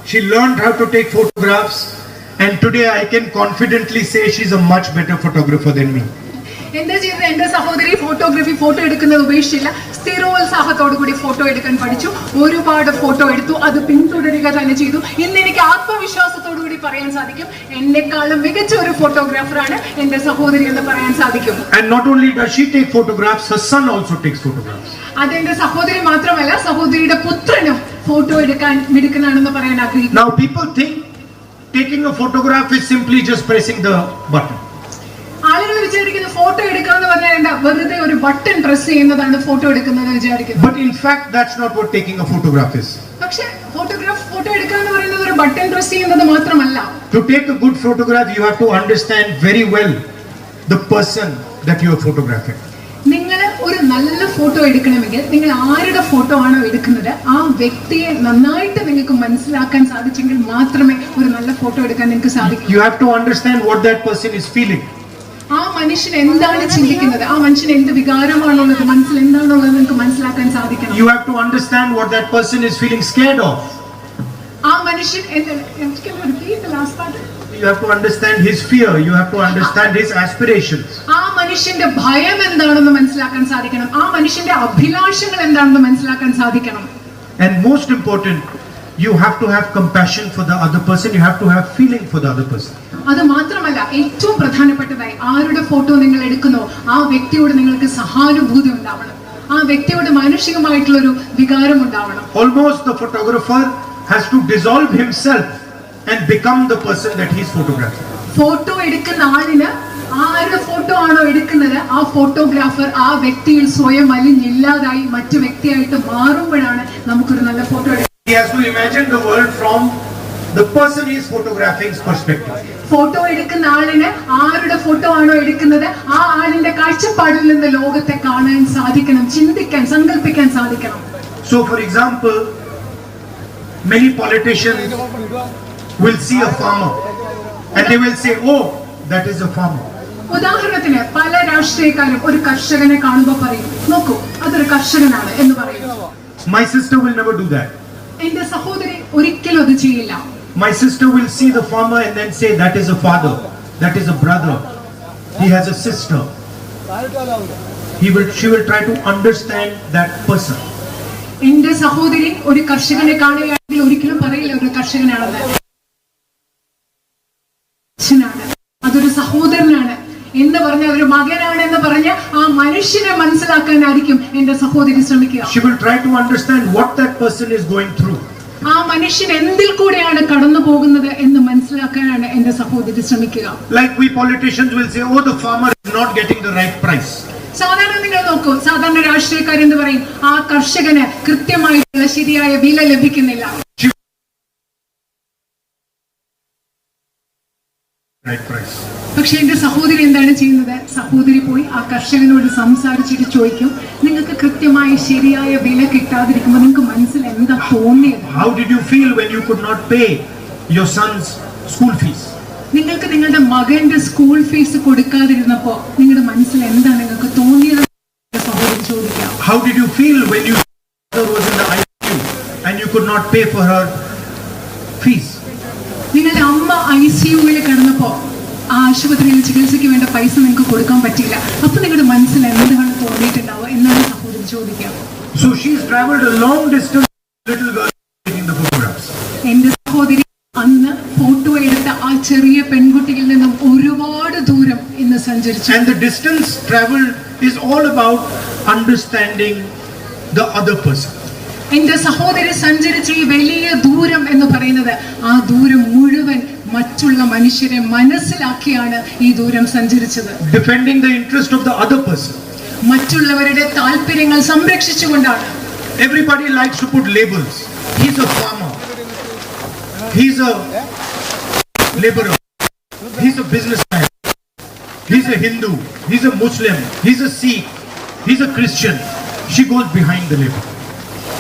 She learned how to take photographs. And today I can confidently say she's a much better photographer than me. എന്താ ചെയ്തത്? എന്റെ സഹോദരി ഫോട്ടോ എടുക്കുന്നത് ഉപേക്ഷിച്ചില്ല. സ്ഥിരോത്സാഹത്തോടു കൂടി ഫോട്ടോ എടുക്കാൻ പഠിച്ചു. ഒരുപാട് ഫോട്ടോ എടുത്തു. അത് പിന്തുടരുക തന്നെ ചെയ്തു. ഇന്ന് എനിക്ക് ആത്മവിശ്വാസത്തോടു കൂടി പറയാൻ സാധിക്കും, എന്നെക്കാളും മികച്ച ഒരു ഫോട്ടോഗ്രാഫറാണ് എന്റെ സഹോദരി എന്ന് പറയാൻ സാധിക്കും. And not only does she take photographs, her son also takes photographs. അതെന്റെ സഹോദരി മാത്രമല്ല, സഹോദരിയുടെ പുത്രനും ഫോട്ടോ എടുക്കാൻ മിടുക്കനാണെന്ന് പറയാൻ ആഗ്രഹിക്കുന്നു. Now people think taking a photograph is simply just pressing the button. ആളുകൾ വിചാരിക്കുന്നു ഫോട്ടോ എടുക്കാന്ന് പറഞ്ഞാൽ എന്താ, വെറുതെ ഒരു ബട്ടൺ പ്രസ് ചെയ്യുന്നതാണ് ഫോട്ടോ എടുക്കുന്നത് വിചാരിക്കുന്നത്. But in fact, that's not what taking a photograph is. പക്ഷെ ഫോട്ടോ എടുക്കാന്ന് പറയുന്നത് ഒരു ബട്ടൺ പ്രസ് ചെയ്യുന്നത് മാത്രമല്ല. To take a good photograph, you have to understand very well the person that you are photographing. നിങ്ങൾ ഒരു നല്ല ഫോട്ടോ എടുക്കണമെങ്കിൽ നിങ്ങൾ ആരുടെ ഫോട്ടോ ആണോ എടുക്കുന്നത് ആ വ്യക്തിയെ നന്നായിട്ട് നിങ്ങൾക്ക് മനസ്സിലാക്കാൻ സാധിച്ചെങ്കിൽ മാത്രമേ ഒരു നല്ല ഫോട്ടോ എടുക്കാൻ നിങ്ങൾക്ക് സാധിക്കൂ. You have to understand what that person is feeling. ആ മനുഷ്യൻ എന്താണ് ചിന്തിക്കുന്നത്, ആ മനുഷ്യൻ എന്ത് വികാരമാണുള്ളത്, മനസ്സിൽ എന്താണുള്ളത് നിങ്ങൾക്ക് മനസ്സിലാക്കാൻ സാധിക്കണം. You have to understand what that person is feeling scared of. ആ മനുഷ്യൻ You have to understand his fear. You have to understand his aspirations. ആ മനുഷ്യന്റെ ഭയം എന്താണെന്ന് മനസ്സിലാക്കാൻ സാധിക്കണം. ആ മനുഷ്യന്റെ അഭിലാഷങ്ങൾ എന്താണെന്ന് മനസ്സിലാക്കാൻ സാധിക്കണം. And most important, you have to have compassion for the other person. You have to have feeling for the other person. അത് മാത്രമല്ല, ഏറ്റവും പ്രധാനപ്പെട്ടതായി ആരുടെ ഫോട്ടോ നിങ്ങൾ എടുക്കുന്നോ ആ വ്യക്തിയോട് നിങ്ങൾക്ക് സഹാനുഭൂതി ഉണ്ടാവണം. ആ വ്യക്തിയോട് മാനുഷികമായിട്ടുള്ളൊരു വികാരം ഉണ്ടാവണം. Almost the photographer has to dissolve himself and become the person that he is photographing. Photo എടുക്കുന്ന ആളിന് ആരുടെ ഫോട്ടോ ആണോ എടുക്കുന്നത് ആ ഫോട്ടോഗ്രാഫർ ആ വ്യക്തിയിൽ സ്വയം അലിഞ്ഞില്ലാതായി മറ്റു വ്യക്തിയായിട്ട് മാറുമ്പോഴാണ് നമുക്കൊരു നല്ല ഫോട്ടോ എടുക്കുന്നത്. He has to imagine the world from the person he is photographing's perspective. Photo എടുക്കുന്ന ആളിന് ആരുടെ ഫോട്ടോ ആണോ എടുക്കുന്നത് ആ ആളിന്റെ കാഴ്ചപ്പാടിൽ നിന്ന് ലോകത്തെ കാണാൻ സാധിക്കണം, ചിന്തിക്കാൻ, സങ്കല്പിക്കാൻ സാധിക്കണം. So for example, many politicians will see a farmer and they will say, oh, that is a farmer. ഉദാഹരണത്തിന് പല രാഷ്ട്രീയക്കാരും ഒരു കർഷകനെ കാണുമ്പോൾ പറയും, നോക്കൂ അതൊരു കർഷകനാണ് എന്ന് പറയും. My sister will never do that. എന്റെ സഹോദരി ഒരിക്കലും അത് ചെയ്യില്ല. My sister will see the farmer and then say, that is a father, that is a brother, he has a sister. She will try to understand that person. എന്റെ സഹോദരി ഒരു കർഷകനെ കാണുകയാണെങ്കിൽ ഒരിക്കലും പറയില്ല ഒരു കർഷകനാണെന്ന്. അതൊരു സഹോദരനാണ് എന്ന് പറഞ്ഞ ഒരു മകനാണ് എന്ന് പറഞ്ഞ് ആ മനുഷ്യനെ മനസ്സിലാക്കാനായിരിക്കും എന്റെ സഹോദരി ശ്രമിക്കുക. She will try to understand what that person is going through. ആ മനുഷ്യൻ എന്തിൽ കൂടെയാണ് കടന്നു പോകുന്നത് എന്ന് മനസ്സിലാക്കാനാണ് എന്റെ സഹോദരി ശ്രമിക്കുക. Like we politicians will say, oh, the farmer is not getting the right price. സാധാരണ നിങ്ങൾ നോക്കൂ, സാധാരണ രാഷ്ട്രീയക്കാരെന്ന് പറയും ആ കർഷകന് കൃത്യമായിട്ടുള്ള ശരിയായ വില ലഭിക്കുന്നില്ല. Right price. പക്ഷെ എന്റെ സഹോദരി എന്താണ് ചെയ്യുന്നത്? സഹോദരി പോയി ആ കർഷകനോട് സംസാരിച്ചിട്ട് ചോദിക്കും, നിങ്ങൾക്ക് കൃത്യമായ ശരിയായ വില കിട്ടാതിരിക്കുമ്പോൾ നിങ്ങൾക്ക് മനസ്സിൽ എന്താ തോന്നിയത്? How did you feel when you could not pay your son's school fees? നിങ്ങൾക്ക് നിങ്ങളുടെ മകന്റെ സ്കൂൾ ഫീസ് കൊടുക്കാതിരുന്നപ്പോ നിങ്ങളുടെ മനസ്സിൽ എന്താ നിങ്ങൾക്ക് തോന്നിയത്? സഹോദരി ചോദിക്കാം. How did you feel when your mother was in the ICU and you could not pay for her fees? നിങ്ങളുടെ അമ്മ ICUവിൽ കിടന്നപ്പോ ആ ആശുപത്രിയിൽ ചികിത്സയ്ക്ക് വേണ്ട പൈസ നിങ്ങൾക്ക് കൊടുക്കാൻ പറ്റില്ല. അപ്പൊ നിങ്ങളുടെ മനസ്സിൽ എന്താണ് തോന്നിയിട്ടുണ്ടാവുക എന്നാണ് സഹോദരി ചോദിക്കാം. So she's traveled a long distance, little girl taking the photographs. എന്റെ സഹോദരി അന്ന് ഫോട്ടോ എടുത്ത ആ ചെറിയ പെൺകുട്ടിയിൽ നിന്നും ഒരുപാട് ദൂരം ഇന്ന് സഞ്ചരിച്ചു. And the distance traveled is all about understanding the other person. എന്റെ സഹോദരി സഞ്ചരിച്ച ഈ വലിയ ദൂരം എന്ന് പറയുന്നത് ആ ദൂരം മുഴുവൻ മറ്റുള്ള മനുഷ്യരെ മനസ്സിലാക്കിയാണ് ഈ ദൂരം സഞ്ചരിച്ചത്. Defending the interest of the other person. മറ്റുള്ളവരുടെ താല്പര്യങ്ങൾ സംരക്ഷിച്ചുകൊണ്ടാണ്. Everybody likes to put labels. He's a farmer. He's a laborer. He's a businessman. He's a Hindu. He's a Muslim. He's a Sikh. He's a Christian. She goes behind the label.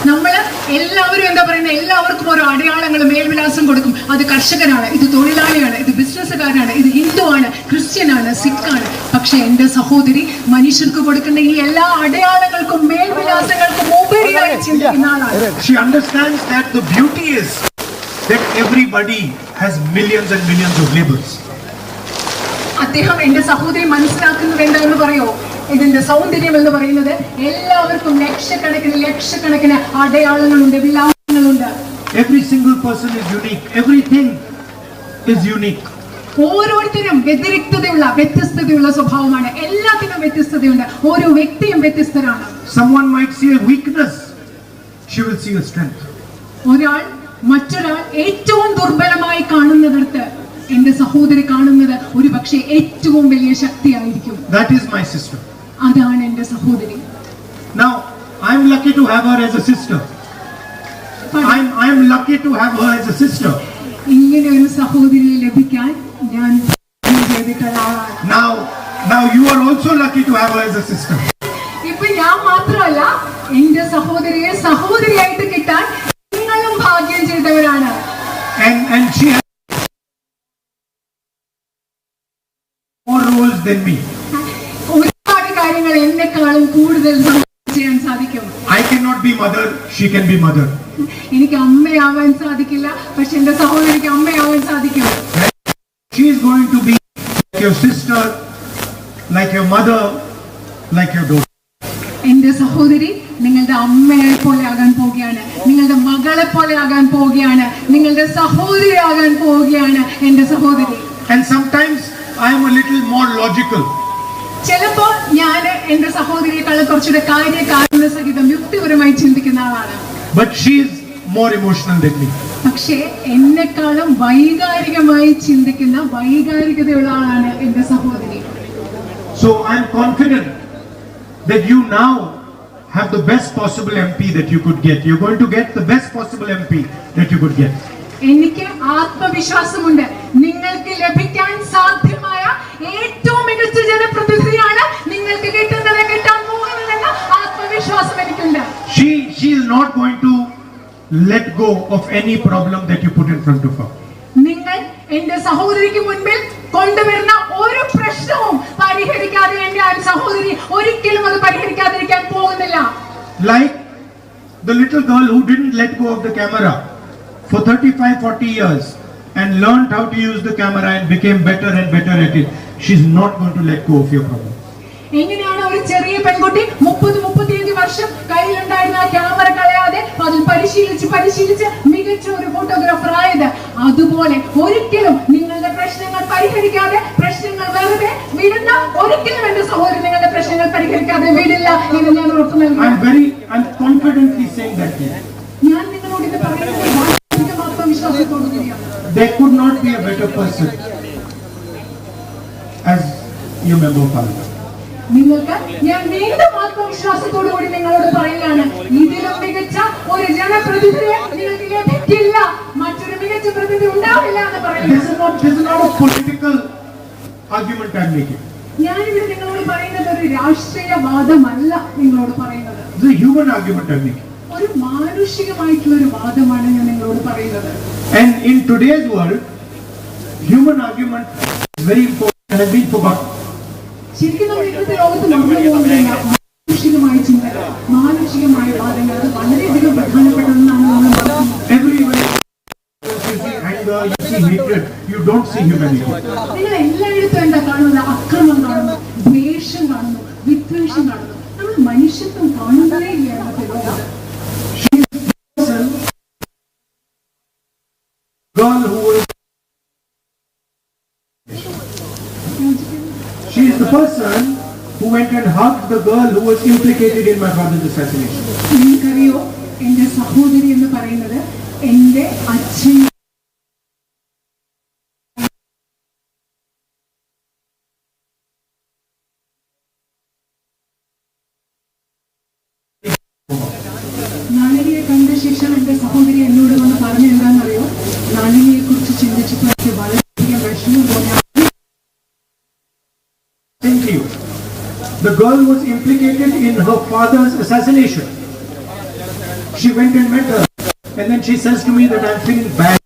നമ്മള് എല്ലാവരും എന്താ പറയുന്നത്, എല്ലാവർക്കും ഓരോ അടയാളങ്ങൾ മേൽവിലാസം കൊടുക്കും. അത് കർഷകനാണ്, ഇത് തൊഴിലാളിയാണ്, ഇത് ബിസിനസ്സുകാരനാണ്, ഇത് ഹിന്ദു ആണ്, ക്രിസ്ത്യനാണ്, സിഖാണ്. പക്ഷെ എന്റെ സഹോദരി മനുഷ്യർക്ക് കൊടുക്കുന്ന ഈ എല്ലാ അടയാളങ്ങൾക്കും മേൽവിലാസങ്ങൾക്കും ഉപരിയായി ചിന്തിക്കുന്ന ആളാണ്. She understands that the beauty is that everybody has millions and millions of labels. അദ്ദേഹം എന്റെ സഹോദരി മനസ്സിലാക്കുന്നത് എന്താണെന്ന് പറയോ? ഇതിന്റെ സൗന്ദര്യം എന്ന് പറയുന്നത് എല്ലാവർക്കും ലക്ഷക്കണക്കിന് അടയാളങ്ങളുണ്ട്, വിലാസങ്ങളുണ്ട്. Every single person is unique. Everything is unique. ഓരോരുത്തരും വ്യത്യസ്തതയുള്ള സ്വഭാവമാണ്. എല്ലാത്തിനും വ്യത്യസ്തതയുണ്ട്. ഓരോ വ്യക്തിയും വ്യത്യസ്തരാണ്. Someone might see a weakness, she will see a strength. മറ്റൊരാൾ ഏറ്റവും ദുർബലമായി കാണുന്നിടത്ത് എന്റെ സഹോദരി കാണുന്നത് ഒരു പക്ഷേ ഏറ്റവും വലിയ ശക്തിയായിരിക്കും. That is my sister. അതാണ് എന്റെ സഹോദരി. Now I am lucky to have her as a sister. I am lucky to have her as a sister. ഇങ്ങനെ ഒരു സഹോദരിയെ ലഭിക്കാൻ ഞാൻ ചെയ്തിട്ടുള്ള ആളാണ്. Now you are also lucky to have her as a sister. ഇപ്പൊ ഞാൻ മാത്രമല്ല, എന്റെ സഹോദരിയെ സഹോദരിയായിട്ട് കിട്ടാൻ നിങ്ങളും ഭാഗ്യം ചെയ്തവരാണ്. And she has more roles than me. ഒരുപാട് കാര്യങ്ങൾ എന്നെക്കാളും കൂടുതൽ ചെയ്യാൻ സാധിക്കും. I cannot be mother, she can be mother. എനിക്ക് അമ്മയാവാൻ സാധിക്കില്ല, പക്ഷെ എന്റെ സഹോദരിക്ക് അമ്മയാവാൻ സാധിക്കും. She is going to be like your sister, like your mother, like your daughter. എന്റെ സഹോദരി നിങ്ങളുടെ അമ്മയെ പോലെ ആകാൻ പോവുകയാണ്, നിങ്ങളുടെ മകളെ പോലെ ആകാൻ പോവുകയാണ്, നിങ്ങളുടെ സഹോദരി ആകാൻ പോവുകയാണ് എന്റെ സഹോദരി. And sometimes I am a little more logical. ചിലപ്പോ ഞാൻ എന്റെ സഹോദരിയെക്കാൾ കുറച്ചുകൂടെ കാര്യകാരണ സഹിതം യുക്തിപരമായി ചിന്തിക്കുന്ന ആളാണ്. But she is more emotional than me. പക്ഷേ എന്നെക്കാളും വൈകാരികമായി ചിന്തിക്കുന്ന വൈകാരികതയുള്ള ആളാണ് എന്റെ സഹോദരി. So I am confident that you now have the best possible MP that you could get. You're going to get the best possible MP that you could get. എനിക്ക് ആത്മവിശ്വാസമുണ്ട്, നിങ്ങൾക്ക് ലഭിക്കാൻ സാധ്യമായ ഏറ്റവും മികച്ച ജനപ്രതിനിധിയാണ് നിങ്ങൾക്ക് കിട്ടാൻ പോകുന്നതെന്ന ആത്മവിശ്വാസം എനിക്കുണ്ട്. She is not going to let go of any problem that you put in front of her. നിങ്ങൾ എന്റെ സഹോദരിക്ക് മുൻപിൽ കൊണ്ടുവരുന്ന ഒരു പ്രശ്നവും പരിഹരിക്കാതെ എന്റെ സഹോദരി ഒരിക്കലും അത് പരിഹരിക്കാതിരിക്കാൻ പോകുന്നില്ല. Like the little girl who didn't let go of the camera for 35-40 years and learned how to use the camera and became better and better at it. She's not going to let go of your problem. എങ്ങനെയാണ് ഒരു ചെറിയ പെൺകുട്ടി 30-35 വർഷം കയ്യിലുണ്ടായിരുന്ന ക്യാമറ കളയാതെ അതിൽ പരിശീലിച്ച് മികച്ച ഒരു ഫോട്ടോഗ്രാഫർ ആയത്? അതുപോലെ ഒരിക്കലും നിങ്ങളുടെ പ്രശ്നങ്ങൾ പരിഹരിക്കാതെ, പ്രശ്നങ്ങൾ വെറുതെ വിടുന്ന ഒരിക്കലും എന്റെ സഹോദരി നിങ്ങളുടെ പ്രശ്നങ്ങൾ പരിഹരിക്കാതെ വിടില്ല എന്ന് ഞാൻ ഉറപ്പു നൽകുന്നു. I'm confidently saying that to you. ഞാൻ നിങ്ങളോട് ഇത് പറയുന്നത് ആത്മവിശ്വാസത്തോടു കൂടിയാണ്. There could not be a better person as your member of parliament. നിങ്ങൾക്ക് ഞാൻ വീണ്ടും ആത്മവിശ്വാസത്തോടു കൂടി നിങ്ങളോട് പറയുകയാണ്, ഇതിലും മികച്ച ഒരു ജനപ്രതിനിധിയെ നിങ്ങൾക്ക് ലഭിക്കില്ല, മറ്റൊരു മികച്ച പ്രതിനിധി ഉണ്ടാവില്ല എന്ന് പറയുന്നത്. This is not a political argument I'm making. ഞാനിവിടെ നിങ്ങളോട് പറയുന്നത് ഒരു രാഷ്ട്രീയ വാദമല്ല നിങ്ങളോട് പറയുന്നത്. It's a human argument I'm making. ഒരു മാനുഷികമായിട്ടുള്ള ഒരു വാദമാണ് ഞാൻ നിങ്ങളോട് പറയുന്നത്. And in today's world, human argument is very important and has been forgotten. ശരിക്കും നമ്മൾ ഇന്നത്തെ ലോകത്ത് മറന്നു പോകുന്നില്ല. മാനുഷികമായ ചിന്തകൾ, മാനുഷികമായ വാദങ്ങൾ, അത് വളരെയധികം പ്രധാനപ്പെട്ടതെന്നാണ് നമ്മൾ പറയുന്നത്. Everywhere you see anger, you see hatred, you don't see humanity. നിങ്ങൾ എല്ലായിടത്തും എന്താ കാണുന്നത്? അക്രമം കാണുന്നു, ദ്വേഷം കാണുന്നു, വിദ്വേഷം കാണുന്നു. നമ്മൾ മനുഷ്യത്വം കാണുന്നതേ ഇല്ല ഇന്നത്തെ ലോകത്ത്. She is the person who went and hugged the girl who was implicated in my father's assassination. നിങ്ങൾക്കറിയോ, എന്റെ സഹോദരി എന്ന് പറയുന്നത് എന്റെ അച്ഛൻ നളിനിയെ കണ്ട ശേഷം എന്റെ സഹോദരി എന്നോട് വന്ന് പറഞ്ഞ എന്താണെന്നറിയോ? നളിനിയെ കുറിച്ച് ചിന്തിച്ചപ്പോൾ എനിക്ക് വളരെയധികം വിഷമം തോന്നി. The girl was implicated in her father's assassination. She went and met her. And then she says to me that I'm feeling bad.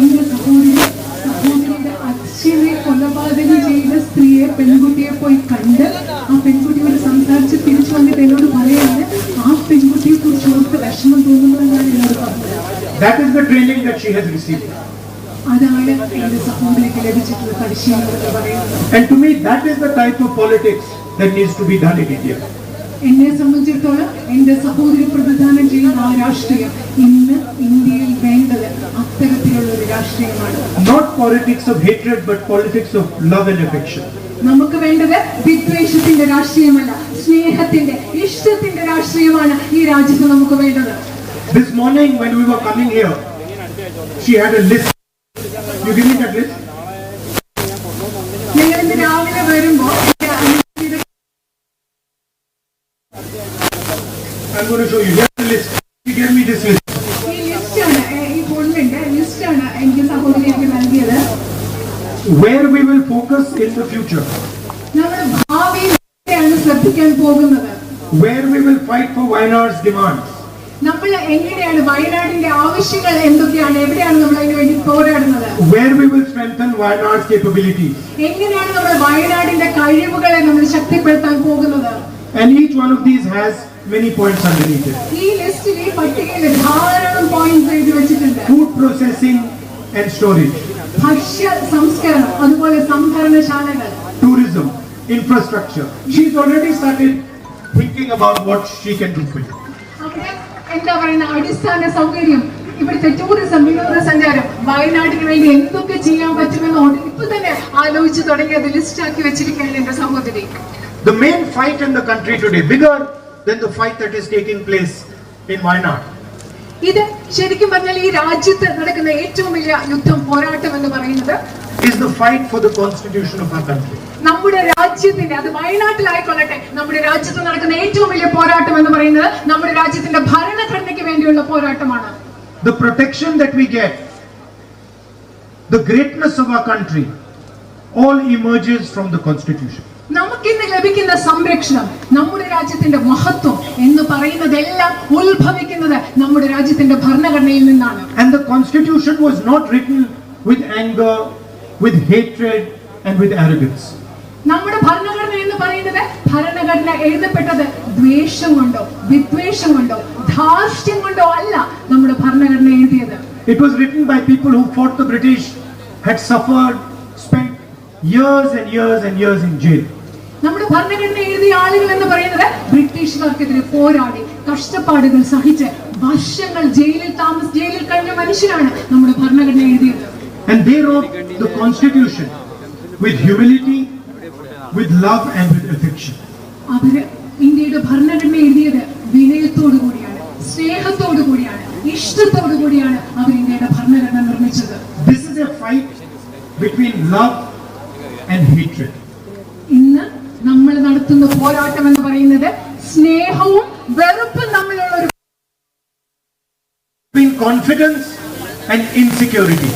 എന്റെ സഹോദരിയുടെ അച്ഛനെ കൊലപാതകം ചെയ്ത സ്ത്രീയെ പെൺകുട്ടിയെ പോയി കണ്ട് ആ പെൺകുട്ടിയോട് സംസാരിച്ച് തിരിച്ചു വന്നിട്ട് എന്നോട് പറയുന്നത് ആ പെൺകുട്ടിയെ കുറിച്ച് ഓർത്ത് വിഷമം തോന്നുന്നതെന്നാണ് എന്നോട് പറഞ്ഞത്. That is the training that she has received. അതാണ് എന്റെ സഹോദരിക്ക് ലഭിച്ചിട്ടുള്ള പരിശീലനം എന്ന് പറയുന്നത്. And to me, that is the type of politics that needs to be done in India. എന്നെ സംബന്ധിച്ചിടത്തോളം എന്റെ സഹോദരി പ്രതിദാനം ചെയ്യുന്ന ആ രാഷ്ട്രീയം ഇന്ന് ഇന്ത്യയിൽ വേണ്ടത് അത്തരത്തിലുള്ള ഒരു രാഷ്ട്രീയമാണ്. Not politics of hatred, but politics of love and affection. നമുക്ക് വേണ്ടത് വിദ്വേഷത്തിന്റെ രാഷ്ട്രീയമല്ല, സ്നേഹത്തിന്റെ, ഇഷ്ടത്തിന്റെ രാഷ്ട്രീയമാണ് ഈ രാജ്യത്ത് നമുക്ക് വേണ്ടത്. This morning when we were coming here, she had a list. You give me that list? നിങ്ങൾ ഇന്ന് രാവിലെ വരുമ്പോ I'm going to show you. Here's the list. She gave me this list. ഈ ലിസ്റ്റാണ്, ഈ ഫോണിലുണ്ട് ലിസ്റ്റാണ് എനിക്ക് സഹോദരിക്ക് നൽകിയത്. Where we will focus in the future. നമ്മൾ ഭാവിയിലാണ് ശ്രദ്ധിക്കാൻ പോകുന്നത്. Where we will fight for Wayanad's demands. നമ്മൾ എങ്ങനെയാണ് വയനാടിന്റെ ആവശ്യങ്ങൾ എന്തൊക്കെയാണ്, എവിടെയാണ് നമ്മൾ അതിനു വേണ്ടി പോരാടുന്നത്. Where we will strengthen Wayanad's capabilities. എങ്ങനെയാണ് നമ്മൾ വയനാടിന്റെ കഴിവുകളെ നമ്മൾ ശക്തിപ്പെടുത്താൻ പോകുന്നത്. And each one of these has many points underneath it. ഈ ലിസ്റ്റിൽ ഈ പട്ടികയിൽ ധാരാളം പോയിന്റ്സ് എഴുതി വെച്ചിട്ടുണ്ട്. Food processing and storage. ഭക്ഷ്യ സംസ്കരണം, അതുപോലെ സംഭരണശാലകൾ, Tourism, infrastructure. She's already started thinking about what she can do for you. അവിടെ എന്താ പറയുന്ന അടിസ്ഥാന സൗകര്യം, ഇവിടുത്തെ ടൂറിസം, വിനോദസഞ്ചാരം, വയനാടിന് വേണ്ടി എന്തൊക്കെ ചെയ്യാൻ പറ്റുമെന്ന് ഇപ്പൊ തന്നെ ആലോചിച്ച് തുടങ്ങിയത് ലിസ്റ്റ് ആക്കി വെച്ചിരിക്കുകയാണ് എന്റെ സഹോദരി. The main fight in the country today, bigger than the fight that is taking place in Wayanad. ഇത് ശരിക്കും പറഞ്ഞാൽ ഈ രാജ്യത്ത് നടക്കുന്ന ഏറ്റവും വലിയ യുദ്ധം, പോരാട്ടം എന്ന് പറയുന്നത് is the fight for the constitution of our country. നമ്മുടെ രാജ്യത്തിന്റെ, അത് വയനാട്ടിലായിക്കൊള്ളട്ടെ, നമ്മുടെ രാജ്യത്ത് നടക്കുന്ന ഏറ്റവും വലിയ പോരാട്ടം എന്ന് പറയുന്നത് നമ്മുടെ രാജ്യത്തിന്റെ ഭരണഘടനയ്ക്ക് വേണ്ടിയുള്ള പോരാട്ടമാണ്. The protection that we get, the greatness of our country, all emerges from the constitution. നമുക്കിന്ന് ലഭിക്കുന്ന സംരക്ഷണം, നമ്മുടെ രാജ്യത്തിന്റെ മഹത്വം എന്ന് പറയുന്നതെല്ലാം ഉത്ഭവിക്കുന്നത് നമ്മുടെ രാജ്യത്തിന്റെ ഭരണഘടനയിൽ നിന്നാണ്. And the constitution was not written with anger, with hatred and with arrogance. നമ്മുടെ ഭരണഘടന എന്ന് പറയുന്നത്, ഭരണഘടന എഴുതപ്പെട്ടത് ദ്വേഷം കൊണ്ടോ വിദ്വേഷം കൊണ്ടോ ധാർഷ്ട്യം കൊണ്ടോ അല്ല നമ്മുടെ ഭരണഘടന എഴുതിയത്. It was written by people who fought the British, had suffered, spent years and years and years in jail. നമ്മുടെ ഭരണഘടന എഴുതിയ ആളുകൾ എന്ന് പറയുന്നത് ബ്രിട്ടീഷുകാർക്കെതിരെ പോരാടി കഷ്ടപ്പാടുകൾ സഹിച്ച് വർഷങ്ങൾ ജയിലിൽ കഴിഞ്ഞ മനുഷ്യരാണ് നമ്മുടെ ഭരണഘടന എഴുതിയത്. And they wrote the constitution with humility, with love and with affection. അവര് ഇന്ത്യയുടെ ഭരണഘടന എഴുതിയത് വിനയത്തോടു കൂടിയാണ്, സ്നേഹത്തോടു കൂടിയാണ്, ഇഷ്ടത്തോടു കൂടിയാണ് അവർ ഇന്ത്യയുടെ ഭരണഘടന നിർമ്മിച്ചത്. This is a fight between love and hatred. ഇന്ന് നമ്മൾ നടത്തുന്ന പോരാട്ടം എന്ന് പറയുന്നത് സ്നേഹവും വെറുപ്പും തമ്മിലുള്ള ഒരു, Between confidence and insecurity.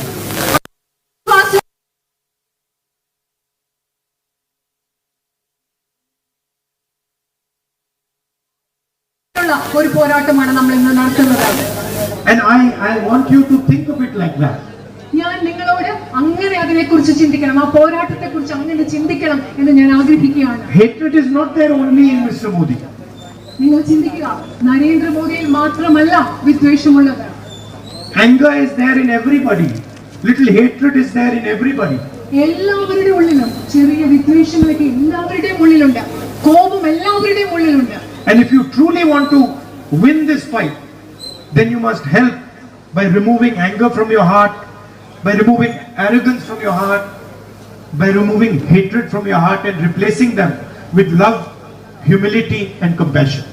ഒരു പോരാട്ടമാണ് നമ്മൾ ഇന്ന് നടത്തുന്നത്. And I want you to think of it like that. ഞാൻ നിങ്ങളോട് അങ്ങനെ അതിനെക്കുറിച്ച് ചിന്തിക്കണം, ആ പോരാട്ടത്തെ കുറിച്ച് അങ്ങനെ ചിന്തിക്കണം എന്ന് ഞാൻ ആഗ്രഹിക്കുകയാണ്. Hatred is not there only in Mr. Modi. നിങ്ങൾ ചിന്തിക്കുക, നരേന്ദ്രമോദിയിൽ മാത്രമല്ല വിദ്വേഷമുള്ളത്. Anger is there in everybody. Little hatred is there in everybody. എല്ലാവരുടെ ഉള്ളിലും ചെറിയ വിദ്വേഷങ്ങളൊക്കെ എല്ലാവരുടെയും ഉള്ളിലുണ്ട്, കോപം എല്ലാവരുടെയും ഉള്ളിലുണ്ട്. And if you truly want to win this fight, then you must help by removing anger from your heart, by removing arrogance from your heart, by removing hatred from your heart and replacing them with love, humility and compassion.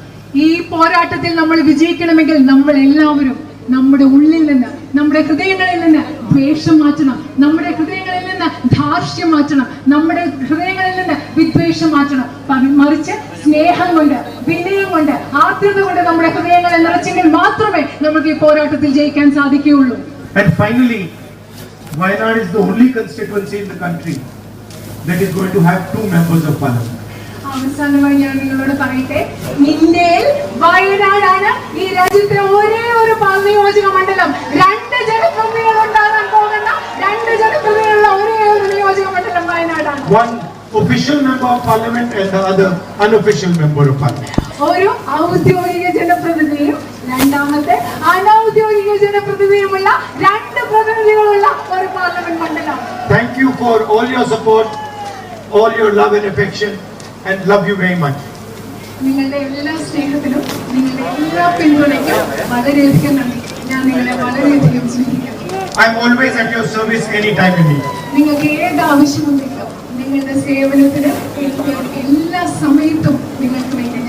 ഈ പോരാട്ടത്തിൽ നമ്മൾ വിജയിക്കണമെങ്കിൽ നമ്മൾ എല്ലാവരും നമ്മുടെ ഉള്ളിൽ നിന്ന്, നമ്മുടെ ഹൃദയങ്ങളിൽ നിന്ന് ദ്വേഷം മാറ്റണം, നമ്മുടെ ഹൃദയങ്ങളിൽ നിന്ന് ധാർഷ്ട്യം മാറ്റണം, നമ്മുടെ ഹൃദയങ്ങളിൽ നിന്ന് വിദ്വേഷം മാറ്റണം. മറിച്ച് സ്നേഹം കൊണ്ട്, വിനയം കൊണ്ട്, ആർദ്രത കൊണ്ട് നമ്മുടെ ഹൃദയങ്ങളെ നിറച്ചെങ്കിൽ മാത്രമേ നമുക്ക് ഈ പോരാട്ടത്തിൽ ജയിക്കാൻ സാധിക്കുകയുള്ളൂ. And finally, Wayanad is the only constituency in the country that is going to have 2 members of parliament. അവസാനമായി ഞാൻ നിങ്ങളോട് പറയട്ടെ, ഇന്ത്യയിൽ വയനാടാണ് ഈ രാജ്യത്തെ ഒരേ ഒരു നിയോജക മണ്ഡലം. 2 ജനപ്രതിനിധികൾ ഉണ്ടാകാൻ പോകുന്ന 2 ജനപ്രതിനിധികളുള്ള ഒരേ ഒരു നിയോജക മണ്ഡലം വയനാടാണ്. One official member of parliament and the other unofficial member of parliament. ഒരു ഔദ്യോഗിക ജനപ്രതിനിധിയും രണ്ടാമത്തെ അനൗദ്യോഗിക ജനപ്രതിനിധിയുമുള്ള 2 പ്രതിനിധികളുള്ള ഒരു പാർലമെന്റ് മണ്ഡലം. Thank you for all your support, all your love and affection, and love you very much. നിങ്ങളുടെ എല്ലാ സ്നേഹത്തിനും നിങ്ങളുടെ എല്ലാ പിന്തുണയ്ക്കും വളരെയധികം നന്ദി. ഞാൻ നിങ്ങളെ വളരെയധികം സ്നേഹിക്കുന്നു. I'm always at your service anytime you need. നിങ്ങൾക്ക് ഏത് ആവശ്യമുണ്ടെങ്കിലും നിങ്ങളുടെ സേവനത്തിന് എല്ലാ സമയത്തും നിങ്ങൾക്ക് വേണ്ടി